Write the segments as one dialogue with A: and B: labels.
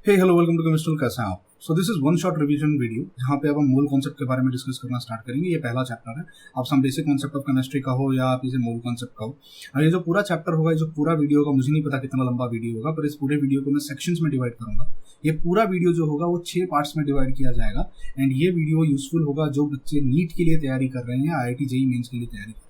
A: Hey hello welcome to chemistry. कैसे हैं आप? So this is one shot revision video जहाँ पे अब हम मोल कॉन्सेप्ट के बारे में डिस्कस करना स्टार्ट करेंगे। ये पहला चैप्टर है। आप some basic concept of chemistry का हो या आप इसे मोल कॉन्सेप्ट का हो, और ये जो पूरा चैप्टर होगा, ये जो पूरा वीडियो होगा, मुझे नहीं पता कितना लंबा वीडियो होगा, पर इस पूरे वीडियो को मैं सेक्शंस में डिवाइड करूंगा। ये पूरा वीडियो जो होगा वो 6 पार्ट्स में डिवाइड किया जाएगा एंड ये वीडियो यूजफुल होगा जो बच्चे नीट के लिए तैयारी कर रहे हैं, IIT जेईई मेंस के लिए तैयारी कर रहे हैं।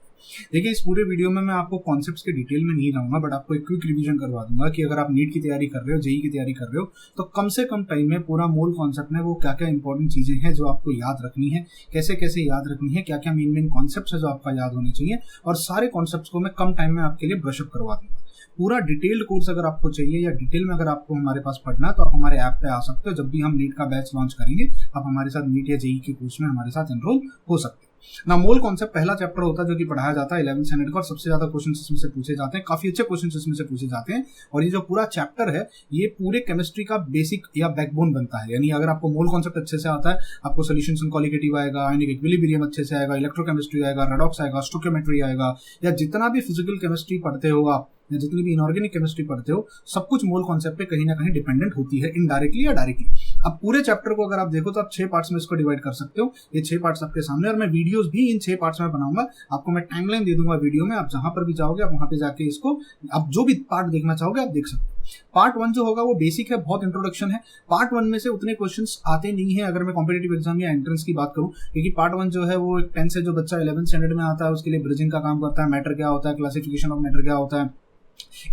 A: देखिए, इस पूरे वीडियो में मैं आपको कॉन्सेप्ट्स के डिटेल में नहीं जाऊंगा, बट आपको एक क्विक रिवीजन करवा दूंगा कि अगर आप नीट की तैयारी कर रहे हो, जेईई की तैयारी कर रहे हो, तो कम से कम टाइम में पूरा मोल कॉन्सेप्ट में वो क्या क्या इंपॉर्टेंट चीजें हैं जो आपको याद रखनी है, कैसे कैसे याद रखनी है, क्या क्या मेन कॉन्सेप्ट्स है जो आपका याद होने चाहिए, और सारे कॉन्सेप्ट्स को मैं कम टाइम में आपके लिए ब्रशअप करवा दूंगा। पूरा डिटेल्ड कोर्स अगर आपको चाहिए या डिटेल में अगर आपको हमारे पास पढ़ना है तो आप हमारे ऐप पे आ सकते हो। जब भी हम नीट का बैच लॉन्च करेंगे, आप हमारे साथ नीट या जेईई के कोर्स में हमारे साथ एनरोल हो सकते हैं। ना मोल कॉन्सेप्ट पहला चैप्टर होता है जो कि पढ़ाया जाता है 11th स्टैंडर्ड का, और सबसे ज्यादा क्वेश्चन इसमें से पूछे जाते हैं, काफी अच्छे क्वेश्चन इसमें से पूछे जाते हैं। और ये जो पूरा चैप्टर है ये पूरे केमिस्ट्री का बेसिक या बैकबोन बनता है। यानी अगर आपको मोल कॉन्सेप्ट अच्छे से आता है, आपको सॉल्यूशंस एंड क्वालिटेटिव आएगा, आयनिक इक्विलिब्रियम अच्छे से आएगा, इलेक्ट्रोकेमिस्ट्री आएगा, रेडॉक्स आएगा, स्टोइकियोमेट्री आएगा, या जितना भी फिजिकल केमिस्ट्री पढ़ते हो आप, या जितनी भी इनऑर्गेनिक केमिस्ट्री पढ़ते हो, सब कुछ मोल कॉन्सेप्ट पे कहीं ना कहीं डिपेंडेंट होती है, इनडायरेक्टली या डायरेक्टली। अब पूरे चैप्टर को अगर आप देखो तो आप 6 पार्ट्स में इसको डिवाइड कर सकते हो। ये 6 पार्ट्स आपके सामने, और मैं वीडियोस भी इन 6 पार्ट्स में बनाऊंगा। आपको मैं टाइमलाइन दे दूंगा वीडियो में, आप जहां पर भी जाओगे आप वहां पे जाके इसको आप जो भी पार्ट देखना चाहोगे आप देख सकते हो। पार्ट 1 जो होगा वो बेसिक है, बहुत इंट्रोडक्शन है। पार्ट 1 में से उतने क्वेश्चंस आते नहीं है अगर मैं कॉम्पिटिटिव एग्जाम या एंट्रेंस की बात करूं, क्योंकि पार्ट 1 जो है वो 10 से जो बच्चा 11th स्टैंडर्ड में आता है उसके लिए ब्रिजिंग का काम करता है। मैटर क्या होता है, क्लासिफिकेशन ऑफ मैटर क्या होता है,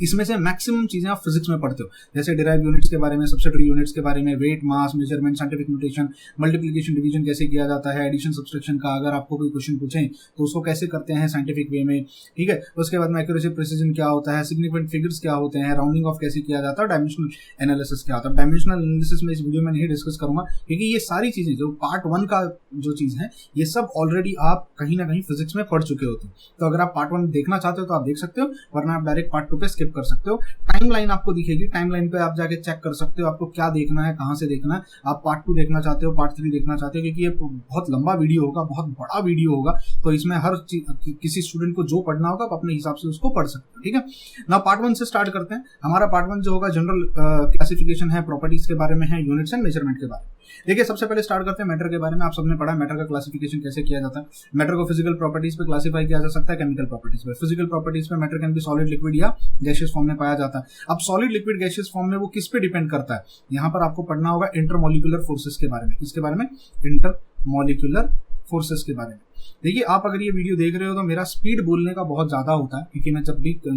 A: इसमें से मैक्सिमम चीजें आप फिजिक्स में पढ़ते हो, जैसे डिराइव यूनिट्स के बारे में, सब्सिडियरी यूनिट्स के बारे में, weight, mass, measurement, scientific notation, multiplication, division कैसे किया जाता है, एडिशन सब्सट्रैक्शन का अगर आपको कोई क्वेश्चन पूछें तो उसको कैसे करते हैं साइंटिफिक वे में, ठीक है। उसके बाद में एक्यूरेसी, प्रिसीजन क्या होता है, सिग्निफिकेंट फिगर्स क्या होते हैं, राउंडिंग ऑफ कैसे किया जाता है, डायमेंशनल एनालिसिस क्या होता है। डायमेंशनल एनालिसिस में इस वीडियो में नहीं डिस्कस करूंगा, क्योंकि ये सारी चीजें जो पार्ट 1 का जो चीज है ये सब ऑलरेडी आप कहीं ना कहीं फिजिक्स में पढ़ चुके होते हो। तो अगर आप पार्ट 1 देखना चाहते हो तो आप देख सकते हो, वरना आप डायरेक्ट पार्ट 2 पे स्किप कर सकते हो। टाइमलाइन आपको दिखेगी, टाइमलाइन पे आप जाके चेक कर सकते हो आपको क्या देखना है, कहां से देखना है। आप पार्ट 2 देखना चाहते हो, पार्ट 3 देखना चाहते हो, क्योंकि ये बहुत लंबा वीडियो होगा, बहुत बड़ा वीडियो होगा, तो इसमें हर किसी स्टूडेंट को जो पढ़ना होगा आप अपने हिसाब से उसको पढ़ सकते हो, ठीक है ना। पार्ट 1 से स्टार्ट करते हैं। हमारा पार्ट 1 जो होगा जनरल क्लासिफिकेशन है, प्रॉपर्टीज के बारे में है, यूनिट्स एंड मेजरमेंट के बारे में। देखिए, सबसे पहले स्टार्ट करते हैं मैटर के बारे में। आप सबने पढ़ा है मैटर का क्लासिफिकेशन कैसे किया जाता है। मैटर को फिजिकल प्रॉपर्टीज पे क्लासिफाई किया जा सकता है, केमिकल प्रॉपर्टीज पे। फिजिकल प्रॉपर्टीज पे matter can be solid, liquid या गैसियस फॉर्म में पाया जाता है। अब सॉलिड, लिक्विड, गैसियस फॉर्म में वो किस पे डिपेंड करता है, यहाँ पर आपको पढ़ना होगा इंटरमॉलिक्यूलर फोर्सेस के बारे में। किसके बारे में? इंटरमॉलिक्यूलर फोर्सेस के बारे में। देखिए, आप अगर ये वीडियो देख रहे हो तो मेरा स्पीड बोलने का बहुत ज्यादा होता है, क्योंकि मैं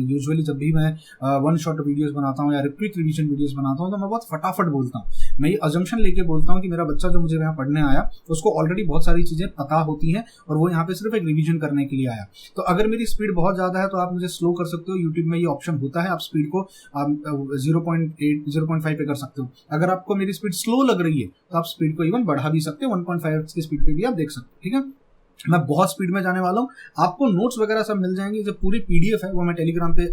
A: यूजुअली जब भी मैं वन शॉट वीडियोस बनाता हूँ या क्विक रिवीजन वीडियोस बनाता हूँ तो मैं बहुत फटाफट बोलता हूँ। मैं ये अजम्पशन लेके बोलता हूँ कि मेरा बच्चा जो मुझे यहाँ पढ़ने आया उसको ऑलरेडी बहुत सारी चीजें पता होती हैं और वो यहाँ पे सिर्फ एक रिवीजन करने के लिए आया। तो अगर मेरी स्पीड बहुत ज्यादा है तो आप मुझे स्लो कर सकते हो। यूट्यूब में ये ऑप्शन होता है, आप स्पीड को 0.8 0.5 पे कर सकते हो। अगर आपको मेरी स्पीड स्लो लग रही है तो आप स्पीड को इवन बढ़ा भी सकते हो, 1.5 की स्पीड पे भी आप देख सकते हो, ठीक है। मैं बहुत स्पीड में जाने वाला हूँ। आपको नोट्स वगैरह सब मिल जाएंगे, जो पूरी PDF है वो मैं टेलीग्राम पे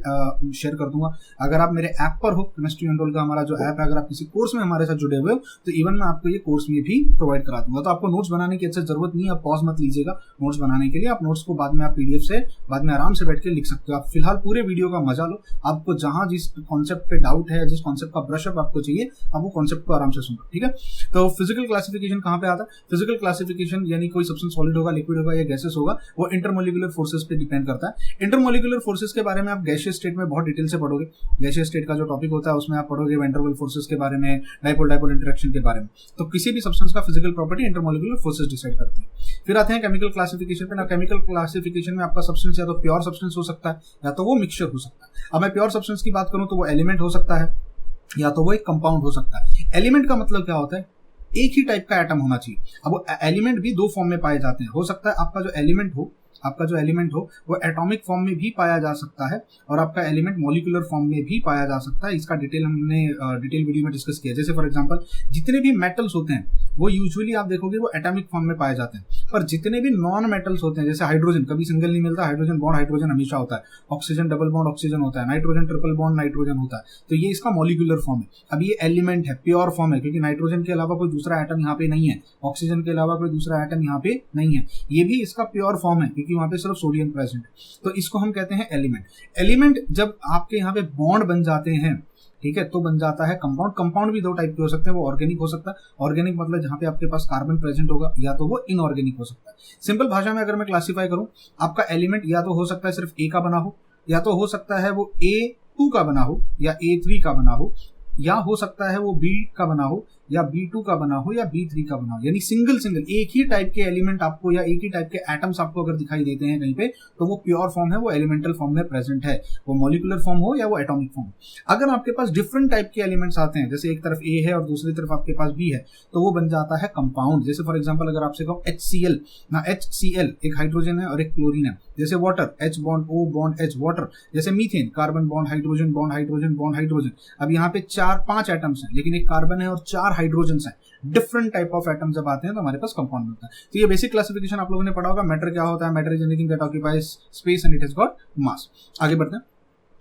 A: शेयर कर दूंगा। अगर आप मेरे ऐप पर हो, केमिस्ट्री एनरोल का हमारा जो ऐप है, अगर आप किसी कोर्स में हमारे साथ जुड़े हुए हो तो इवन मैं आपको ये कोर्स में भी प्रोवाइड करा दूंगा। तो आपको नोट्स बनाने की अच्छा जरूरत नहीं है, आप पॉज मत लीजिएगा नोट्स बनाने के लिए। आप नोट्स को बाद में आप PDF से बाद में आराम से बैठ के लिख सकते हो। आप फिलहाल पूरे वीडियो का मजा लो। आपको जहां जिस कॉन्सेप्ट पे डाउट है, जिस कॉन्सेप्ट का ब्रशअप आपको चाहिए, आप वो कॉन्सेप्ट को आराम से सुनो, ठीक है। तो फिजिकल क्लासिफिकेशन कहाँ पे आता है? फिजिकल क्लासिफिकेशन यानी कोई सब्सटेंस सॉलिड होगा, लिक्विड होगा या गैसेस होगा, वो इंटरमॉलिक्यूलर फोर्सेस पे डिपेंड करता है। इंटरमॉलिक्यूलर फोर्सेस के बारे में आप गैसियस स्टेट में बहुत डिटेल से पढ़ोगे। गैसियस स्टेट का जो टॉपिक होता है उसमें आप पढ़ोगे वैन डर वाल्स फोर्सेस के बारे में, डाइपोल इंटरेक्शन के बारे में। तो किसी भी सब्सटेंस का physical property intermolecular forces decide करती है। फिर आते हैं केमिकल क्लासिफिकेशन पे ना। केमिकल क्लासिफिकेशन में आपका सब्सटेंस या तो प्योर सब्सटेंस हो सकता है या तो वो मिक्सचर हो सकता है। अब मैं प्योर सब्सटेंस की बात करूं तो वो एलिमेंट हो सकता है या तो वो एक कंपाउंड हो सकता है। एलिमेंट का मतलब क्या होता है? एक ही टाइप का एटम होना चाहिए। अब वो एलिमेंट भी 2 फॉर्म में पाए जाते हैं। हो सकता है आपका जो एलिमेंट हो वो एटॉमिक फॉर्म में भी पाया जा सकता है और आपका एलिमेंट मॉलिक्यूलर फॉर्म में भी पाया जा सकता है। इसका डिटेल हमने डिटेल वीडियो में डिस्कस किया। जैसे फॉर एग्जांपल जितने भी मेटल्स होते हैं वो यूजुअली आप देखोगे वो एटॉमिक फॉर्म में पाए जाते हैं, पर जितने भी नॉन मेटल्स होते हैं, जैसे हाइड्रोजन कभी सिंगल नहीं मिलता, हाइड्रोजन बॉन्ड हाइड्रोजन हमेशा होता है, ऑक्सीजन डबल बॉन्ड ऑक्सीजन होता है, नाइट्रोजन ट्रिपल बॉन्ड नाइट्रोजन होता है, तो ये इसका मॉलिक्यूलर फॉर्म है। अब ये एलिमेंट है, प्योर फॉर्म है, क्योंकि नाइट्रोजन के अलावा कोई दूसरा एटम यहाँ पे नहीं है, ऑक्सीजन के अलावा कोई दूसरा एटम यहाँ पे नहीं है। ये भी इसका प्योर फॉर्म है क्योंकि क्योंकि वहां पे सिर्फ सोडियम प्रेजेंट है, तो इसको हम कहते हैं एलिमेंट। एलिमेंट जब आपके यहाँ पे बॉन्ड बन जाते हैं, ठीक है, तो बन जाता है कंपाउंड। कंपाउंड भी दो टाइप के हो सकते हैं, वो ऑर्गेनिक हो सकता है, ऑर्गेनिक मतलब जहां पे आपके पास कार्बन प्रेजेंट होगा, या तो वो इनऑर्गेनिक हो सकता है। सिंपल भाषा में अगर मैं क्लासीफाई करूं, आपका एलिमेंट या तो हो सकता है सिर्फ ए का बना हो, या तो हो सकता है वो A2 का बना हो, या A3 का बना हो, या हो सकता है वो B का बना हो, या B2 का बना हो, या B3 का बना हो। यानी सिंगल एक ही टाइप के एलिमेंट आपको या एक ही टाइप के एटम्स आपको अगर दिखाई देते हैं कहीं पे, तो वो प्योर फॉर्म है, वो एलिमेंटल फॉर्म में प्रेजेंट है, वो मॉलिक्यूलर फॉर्म हो या वो एटॉमिक फॉर्म हो। अगर आपके पास डिफरेंट टाइप के एलिमेंट्स आते हैं, जैसे एक तरफ A है और दूसरी तरफ आपके पास B है, तो वो बन जाता है कंपाउंड। जैसे फॉर एग्जाम्पल अगर आपसे कहूं HCl ना, HCl एक हाइड्रोजन है और एक क्लोरीन है। जैसे water, H bond O bond H water. जैसे methane, carbon bond hydrogen bond hydrogen bond hydrogen. अब यहाँ पे 4-5 एटम्स हैं, लेकिन एक कार्बन है और 4 हाइड्रोजन है। डिफरेंट टाइप ऑफ एटम जब आते हैं तो हमारे पास कंपाउंड मिलता है। तो ये बेसिक क्लासिफिकेशन आप लोगों ने पढ़ा होगा। मैटर क्या होता है? Matter is anything that occupies space and it has got mass. आगे बढ़ते हैं,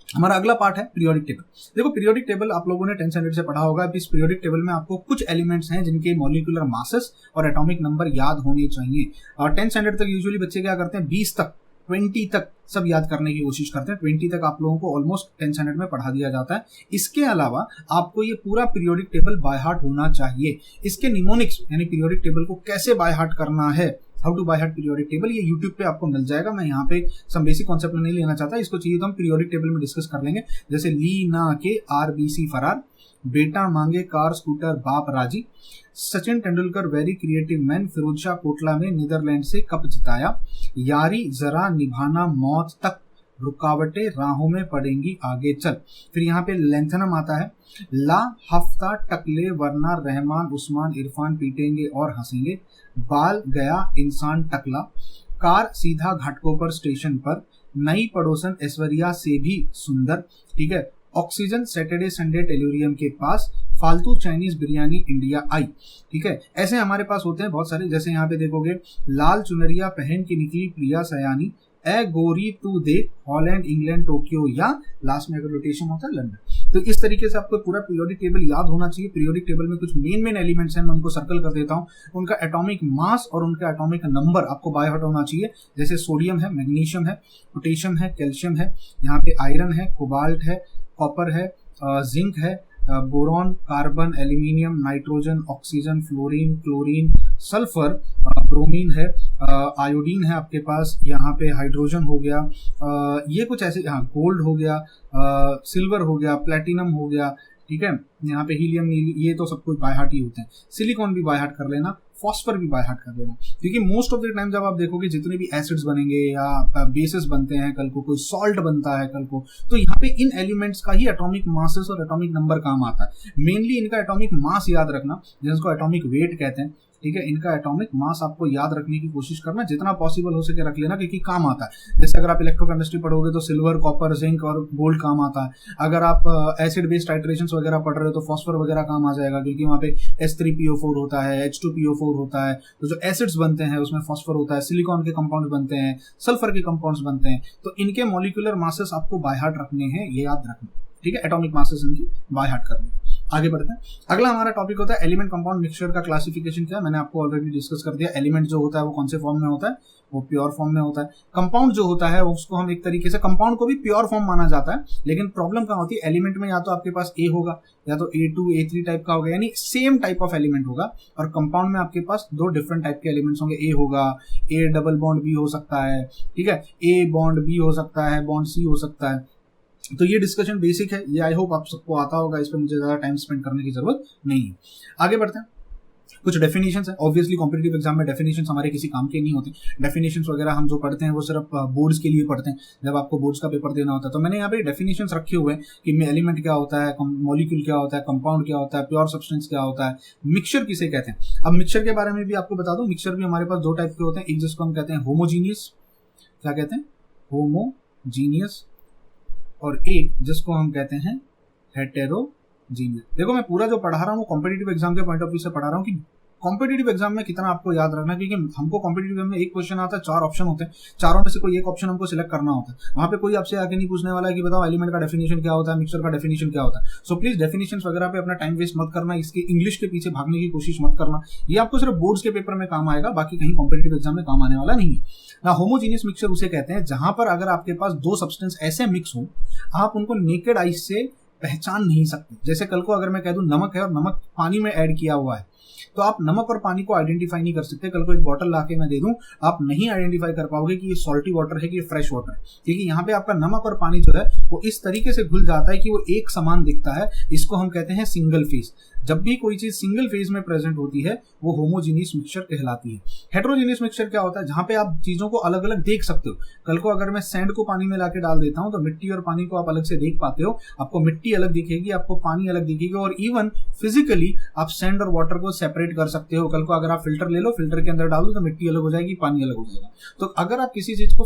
A: हमारा अगला पार्ट है पीरियोडिक टेबल। देखो पीरियोडिक टेबल आप लोगों ने 10th स्टैंडर्ड से पढ़ा होगा। इस पीरियोडिक टेबल में आपको कुछ एलिमेंट्स हैं जिनके मॉलिक्यूलर मासेस और एटॉमिक नंबर याद होने चाहिए। और 10th स्टैंडर्ड तक यूजुअली बच्चे क्या करते हैं, 20 तक 20 तक सब याद करने की कोशिश करते हैं। 20 तक आप लोगों को ऑलमोस्ट 10th स्टैंडर्ड में पढ़ा दिया जाता है। इसके अलावा आपको ये पूरा पीरियोडिक टेबल बाय हार्ट होना चाहिए। इसके निमोनिक्स यानी पीरियोडिक टेबल को कैसे बाय हार्ट करना है, how to by heart periodic table, ये यूट्यूब पे आपको मिल जाएगा। मैं यहाँ पे सम बेसिक कॉन्सेप्ट नहीं लेना चाहता, इसको चाहिए तो हम पीरियोडिक टेबल में डिस्कस कर लेंगे। जैसे ली ना के RBC फरार, बेटा मांगे कार स्कूटर बाप राजी, Sachin Tendulkar very creative man, Firoz Shah Kotla में नीदरलैंड से कप जिताया, यारी जरा निभाना मौत तक, रुकावटें राहों में पड़ेंगी आगे चल। फिर यहाँ पे लेंथनम आता है, ला हफ्ता टकले वरना रहमान उस्मान इरफान पीटेंगे और हंसेंगे, बाल गया इंसान टकला, कार सीधा घाटकों पर स्टेशन पर, नई पड़ोसन ऐश्वर्या से भी सुंदर, ठीक है, ऑक्सीजन सैटरडे संडे टेल्यूरियम के पास, फालतू चाइनीज बिरयानी इंडिया आई, ठीक है। ऐसे हमारे पास होते हैं बहुत सारे। जैसे यहाँ पे देखोगे, लाल चुनरिया पहन के निकली प्रिया सयानी, ए गोरी तू देख हॉलैंड इंग्लैंड टोक्यो, या लास्ट में अगर रोटेशन होता है लंदन। तो इस तरीके से आपको पूरा पीरियोडिक टेबल याद होना चाहिए। पीरियोडिक टेबल में कुछ मेन एलिमेंट्स हैं, मैं उनको सर्कल कर देता हूँ। उनका एटॉमिक मास और उनका एटॉमिक नंबर आपको बाय हार्ट होना चाहिए। जैसे सोडियम है, मैग्नीशियम है, पोटेशियम है, कैल्शियम है, यहाँ पे आयरन है, कोबाल्ट है, कॉपर है, जिंक है, boron, carbon, aluminium, nitrogen, oxygen, fluorine, chlorine, sulphur, bromine है, आयोडीन है आपके पास, यहाँ पे हाइड्रोजन हो गया, ये कुछ ऐसे, हाँ गोल्ड हो गया, सिल्वर हो गया, प्लेटिनम हो गया, ठीक है, यहाँ पे हीलियम, ये तो सब कुछ बाय हार्ट ही होते हैं। सिलिकॉन भी बाय हार्ट कर लेना, फॉस्फर भी बाय हार्ट कर लेना, क्योंकि मोस्ट ऑफ द टाइम जब आप देखोगे जितने भी एसिड्स बनेंगे या बेसिस बनते हैं, कल को कोई सॉल्ट बनता है कल को, तो यहाँ पे इन एलिमेंट्स का ही एटॉमिक मासेस और एटॉमिक नंबर काम आता है। मेनली इनका एटॉमिक मास याद रखना, जिसको एटॉमिक वेट कहते हैं, ठीक है। इनका एटॉमिक मास आपको याद रखने की कोशिश करना, जितना पॉसिबल हो सके रख लेना, क्योंकि काम आता है। जैसे अगर आप इलेक्ट्रोकेमिस्ट्री पढ़ोगे तो सिल्वर, कॉपर, जिंक और गोल्ड काम आता है। अगर आप एसिड बेस्ड टाइट्रेशंस वगैरह पढ़ रहे हो तो फॉस्फर वगैरह काम आ जाएगा, क्योंकि वहाँ पे H3PO4 होता है, H2PO4 होता है, तो जो एसिड्स बनते हैं उसमें फॉस्फर होता है, सिलिकॉन के कंपाउंड्स बनते हैं, सल्फर के कंपाउंड्स बनते हैं, तो इनके मॉलिक्यूलर मासेस आपको बाय हार्ट रखने हैं, ये याद रखना, ठीक है। एटॉमिक मासेस इनकी बाय हार्ट करने। आगे बढ़ते हैं, अगला हमारा टॉपिक होता है एलिमेंट कंपाउंड मिक्सचर का क्लासिफिकेशन। क्या मैंने आपको ऑलरेडी डिस्कस कर दिया। एलिमेंट जो होता है वो कौन से फॉर्म में होता है, वो प्योर फॉर्म में होता है। कंपाउंड जो होता है उसको हम एक तरीके से, कंपाउंड को भी प्योर फॉर्म माना जाता है, लेकिन प्रॉब्लम कहाँ होती है, एलिमेंट में या तो आपके पास A होगा या तो A2 A3 टाइप का होगा, यानी सेम टाइप ऑफ एलिमेंट होगा, और कंपाउंड में आपके पास दो डिफरेंट टाइप के एलिमेंट्स होंगे। A होगा, A डबल बॉन्ड B हो सकता है, ठीक है, A बॉन्ड B हो सकता है, बॉन्ड C हो सकता है। तो ये डिस्कशन बेसिक है, ये आई होप आप सबको आता होगा, इस पर मुझे ज्यादा टाइम स्पेंड करने की जरूरत नहीं है। आगे बढ़ते हैं, कुछ डेफिनेशंस है। ऑब्वियसली कॉम्पिटिटिव एग्जाम में डेफिनेशंस हमारे किसी काम के नहीं होते। डेफिनेशंस वगैरह हम जो पढ़ते हैं वो सिर्फ बोर्ड्स के लिए पढ़ते हैं, जब आपको बोर्ड्स का पेपर देना होता है। तो मैंने यहाँ पे डेफिनेशंस रखे हुए हैं कि एलिमेंट क्या होता है, मॉलिक्यूल क्या होता है, कंपाउंड क्या होता है, प्योर सब्सटेंस क्या होता है, मिक्सचर किसे कहते हैं। अब मिक्सचर के बारे में भी आपको बता दूं, मिक्सचर भी हमारे पास दो टाइप के होते हैं। एक जिसको हम कहते हैं होमोजीनियस, क्या कहते हैं, होमोजीनियस, और एक जिसको हम कहते हैं हेटेरोजीनियस। देखो मैं पूरा जो पढ़ा रहा हूँ कॉम्पिटिटिव एग्जाम के पॉइंट ऑफ व्यू से पढ़ा रहा हूँ कि कॉम्पिटिटिव एग्जाम में कितना आपको याद रखना, क्योंकि हमको कॉम्पिटिटिव एग्जाम में एक क्वेश्चन आता है, 4 ऑप्शन होते हैं, चारों में से कोई एक ऑप्शन हमको सिलेक्ट करना होता है। वहां पे कोई आपसे आके नहीं पूछने वाला है कि बताओ एलिमेंट का डेफिनेशन क्या होता है, मिक्सचर का डेफिनेशन क्या होता है। सो प्लीज डेफिनेशंस वगैरह पे अपना टाइम वेस्ट मत करना, इसके इंग्लिश के पीछे भागने की कोशिश मत करना। ये आपको सिर्फ बोर्ड्स के पेपर में काम आएगा, बाकी कहीं कॉम्पिटिटिव एग्जाम में काम आने वाला नहीं है ना। होमोजीनियस मिक्सचर उसे कहते हैं जहां पर अगर आपके पास 2 सब्सटेंस ऐसे मिक्स हो, आप उनको नेकेड आई से पहचान नहीं सकते। जैसे कल को अगर मैं कह दूं नमक है और नमक पानी में ऐड किया हुआ है, तो आप नमक और पानी को आइडेंटिफाई नहीं कर सकते। कल को एक बॉटल लाके मैं दे दूं, आप नहीं आइडेंटिफाई कर पाओगे कि ये सॉल्टी वाटर है कि ये फ्रेश वाटर है, क्योंकि यहाँ पे आपका नमक और पानी जो है वो इस तरीके से घुल जाता है कि वो एक समान दिखता है। इसको हम कहते हैं सिंगल फेज। जब भी कोई चीज सिंगल फेज में प्रेजेंट होती है वो होमोजीनियस मिक्सचर कहलाती है। हेटेरोजीनियस मिक्सचर क्या होता है, जहां पे आप चीजों को अलग अलग देख सकते हो। कल को अगर मैं सैंड को पानी में लाके डाल देता हूं तो मिट्टी और पानी को आप अलग से देख पाते हो। आपको मिट्टी अलग दिखेगी, आपको पानी अलग दिखेगी, और इवन फिजिकली आप सैंड और वाटर को सेपरेट कर सकते हो। कल को अगर आप फिल्टर ले लो, फिल्टर के अंदर डाल दो तो मिट्टी अलग हो जाएगी, पानी अलग हो जाएगा। तो अगर आप किसी चीज को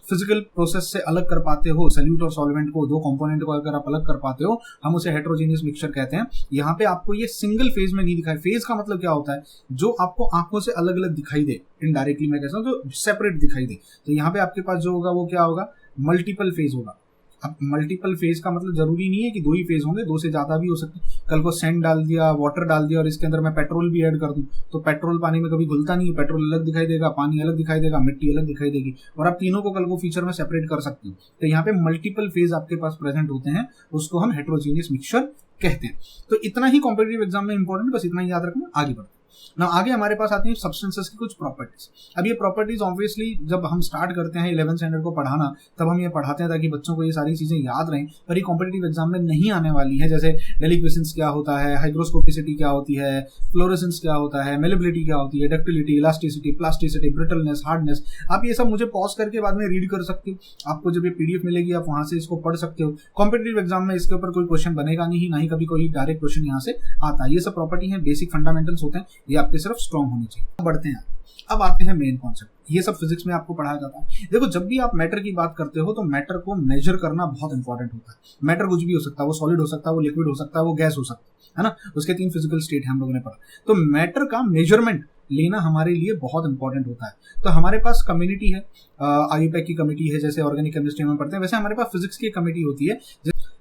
A: फिजिकल प्रोसेस से अलग कर पाते हो, सॉल्यूट और सॉल्वेंट को, 2 कंपोनेंट को अगर आप अलग कर पाते हो, हम उसे हेटेरोजीनियस मिक्सचर कहते हैं। यहाँ पे आपको ये सिंगल फेज में नहीं दिखाई। फेज का मतलब क्या होता है, जो आपको आंखों से अलग अलग दिखाई दे, इनडायरेक्टली मैं कहता हूँ जो सेपरेट दिखाई दे। तो यहाँ पे आपके पास जो होगा वो क्या होगा, मल्टीपल फेज होगा। अब मल्टीपल फेज का मतलब जरूरी नहीं है कि 2 ही फेज होंगे, 2 से ज्यादा भी हो सकते हैं। कल को सैंड डाल दिया, वाटर डाल दिया और इसके अंदर मैं पेट्रोल भी ऐड कर दूं, तो पेट्रोल पानी में कभी घुलता नहीं है। पेट्रोल अलग दिखाई देगा, पानी अलग दिखाई देगा, मिट्टी अलग दिखाई देगी, और आप तीनों को कल को फीचर में सेपरेट कर सकते हो। तो यहाँ पे मल्टीपल फेज आपके पास प्रेजेंट होते हैं, उसको हम हेटेरोजीनियस मिक्सचर कहते हैं। तो इतना ही कॉम्पिटिटिव एग्जाम में इंपॉर्टेंट, बस इतना ही याद रखना। आगे बढ़ते ना, आगे हमारे पास आती है सब्सटेंसेस की कुछ प्रॉपर्टीज। अब ये प्रॉपर्टीज ऑब्वियसली जब हम स्टार्ट करते हैं 11th स्टैंडर्ड को पढ़ाना, तब हम ये पढ़ाते हैं ताकि बच्चों को ये सारी चीजें याद रहें, पर ये कॉम्पिटिटिव एग्जाम में नहीं आने वाली है। जैसे डेलिक्वेसेंस क्या होता है, हाइग्रोस्कोपिसिटी क्या होती है, फ्लोरेसेंस क्या होता है, मेलेबिलिटी क्या होती है, ductility, elasticity, plasticity, brittleness, hardness. आप ये सब मुझे पॉज करके बाद में रीड कर सकते हो। आपको जब ये पीडीएफ मिलेगी आप वहां से इसको पढ़ सकते हो। कॉम्पिटिटिव एग्जाम में इसके ऊपर कोई क्वेश्चन बनेगा नहीं, ना ही कभी कोई डायरेक्ट क्वेश्चन यहाँ से आता है। ये सब प्रॉपर्टी है, बेसिक फंडामेंटल्स होते हैं, ये आपके सिर्फ स्ट्रॉन्ग होनी चाहिए। बढ़ते हैं, अब आते हैं मेन कॉन्सेप्ट। ये सब फिजिक्स में आपको पढ़ाया जाता है। देखो, जब भी आप मैटर की बात करते हो तो मैटर को मेजर करना बहुत इंपॉर्टेंट होता है। मैटर कुछ भी हो सकता है, वो सॉलिड हो सकता है, वो लिक्विड हो सकता है, वो गैस हो सकता है ना। उसके 3 फिजिकल स्टेट है, हम लोगों ने पढ़ा। तो मैटर का मेजरमेंट लेना हमारे लिए बहुत इंपॉर्टेंट होता है। तो हमारे पास कम्युनिटी है, आईयूपैक की कमिटी है, जैसे ऑर्गेनिक केमिस्ट्री में पढ़ते हैं, वैसे हमारे पास फिजिक्स की कमिटी होती है।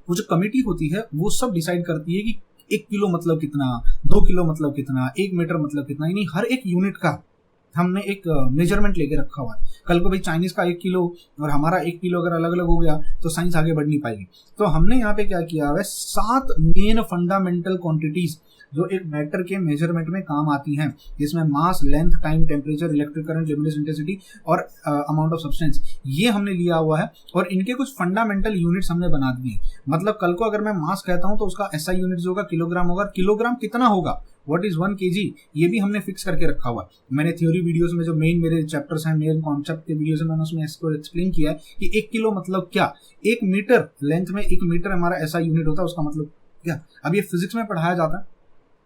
A: वो जो कमिटी होती है वो सब डिसाइड करती है कि 1 किलो मतलब कितना, 2 किलो मतलब कितना, 1 मीटर मतलब कितना, यानी हर एक यूनिट का हमने एक मेजरमेंट लेके रखा हुआ है। कल को भाई चाइनीज का 1 किलो और हमारा 1 किलो अगर अलग अलग हो गया तो साइंस आगे बढ़ नहीं पाएगी। तो हमने यहाँ पे क्या किया है, 7 मेन फंडामेंटल क्वांटिटीज जो एक मैटर के मेजरमेंट में काम आती हैं, जिसमें mass, length, time, temperature, electric current, luminous intensity और अमाउंट ऑफ सब्सटेंस, ये हमने लिया हुआ है। और इनके कुछ फंडामेंटल यूनिट्स हमने बना दिए हैं। मतलब कल को अगर मैं मास कहता हूं तो उसका एसआई यूनिट जो होगा किलोग्राम होगा। किलोग्राम कितना होगा, व्हाट इज 1 kg, ये भी हमने फिक्स करके रखा हुआ है। मैंने थ्योरी वीडियोस में जो मेन मेरे चैप्टर्स हैं, मेन कॉन्सेप्ट के वीडियोस में, मैंने उसमें इसको एक्सप्लेन किया है कि 1 किलो मतलब क्या, 1 मीटर लेंथ में 1 मीटर हमारा ऐसा यूनिट होता है, उसका मतलब क्या। अब ये फिजिक्स में पढ़ाया जाता है,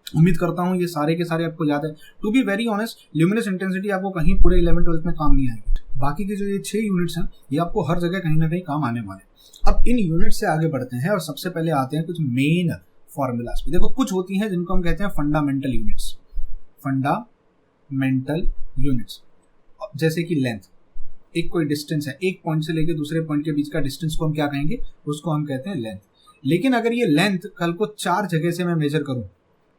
A: उम्मीद करता हूँ ये सारे के सारे आपको याद है। To be very honest, luminous intensity आपको कहीं पूरे 11th-12th में काम नहीं आएगी। बाकी के जो ये 6 यूनिट्स हैं ये आपको हर जगह कहीं ना कहीं काम आने वाले। अब इन यूनिट से आगे बढ़ते हैं और सबसे पहले आते हैं कुछ मेन फॉर्मूलाज पे। देखो, कुछ होती हैं जिनको हम कहते हैं फंडामेंटल यूनिट्स। फंडामेंटल यूनिट्स जैसे कि लेंथ, एक कोई डिस्टेंस है, एक पॉइंट से लेकर दूसरे पॉइंट के बीच का डिस्टेंस को हम क्या कहेंगे, उसको हम कहते हैं लेंथ। लेकिन अगर ये लेंथ कल को 4 जगह से मैं मेजर करूं,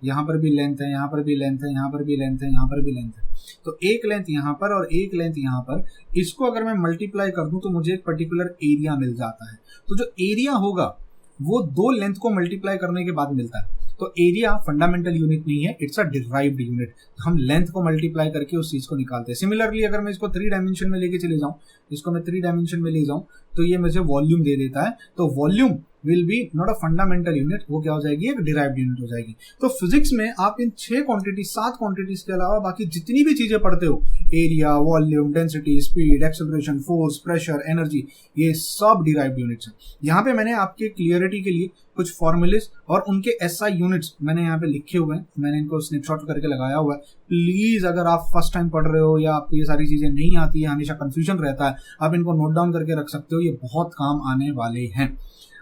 A: यहाँ पर भी लेंथ है, यहाँ पर भी लेंथ है, यहाँ पर भी लेंथ है, यहाँ पर भी लेंथ है, तो एक लेंथ यहाँ पर और एक लेंथ यहाँ पर, इसको अगर मैं मल्टीप्लाई कर दूं तो मुझे एक पर्टिकुलर एरिया मिल जाता है। तो जो एरिया होगा वो 2 लेंथ को मल्टीप्लाई करने के बाद मिलता है। तो एरिया फंडामेंटल यूनिट नहीं है, इट्स अ डिराइव्ड यूनिट। हम लेंथ को मल्टीप्लाई करके उस चीज को निकालते हैं। सिमिलरली अगर मैं इसको 3 डायमेंशन में लेके चले जाऊं, इसको मैं 3 डायमेंशन में ले जाऊं, तो ये मुझे वॉल्यूम दे देता है। तो volume will be not a fundamental unit, वो क्या हो जाएगी, एक डिराइव्ड यूनिट हो जाएगी। तो फिजिक्स में आप इन 6 क्वांटिटी, 7 क्वांटिटीज के अलावा बाकी जितनी भी चीजें पढ़ते हो, area, volume, density, speed, acceleration, force, pressure, energy, ये सब डिराइव्ड यूनिट्स हैं। यहाँ पे मैंने आपके क्लियरिटी के लिए कुछ फॉर्मूलेस और उनके एसआई यूनिट्स मैंने यहाँ पे लिखे हुए हैं, मैंने इनको स्नैपशॉट करके लगाया हुआ है। प्लीज अगर आप फर्स्ट टाइम पढ़ रहे हो या आपको ये सारी चीजें नहीं आती है, हमेशा कंफ्यूजन रहता है, आप इनको नोट डाउन करके रख सकते हो, ये बहुत काम आने वाले हैं।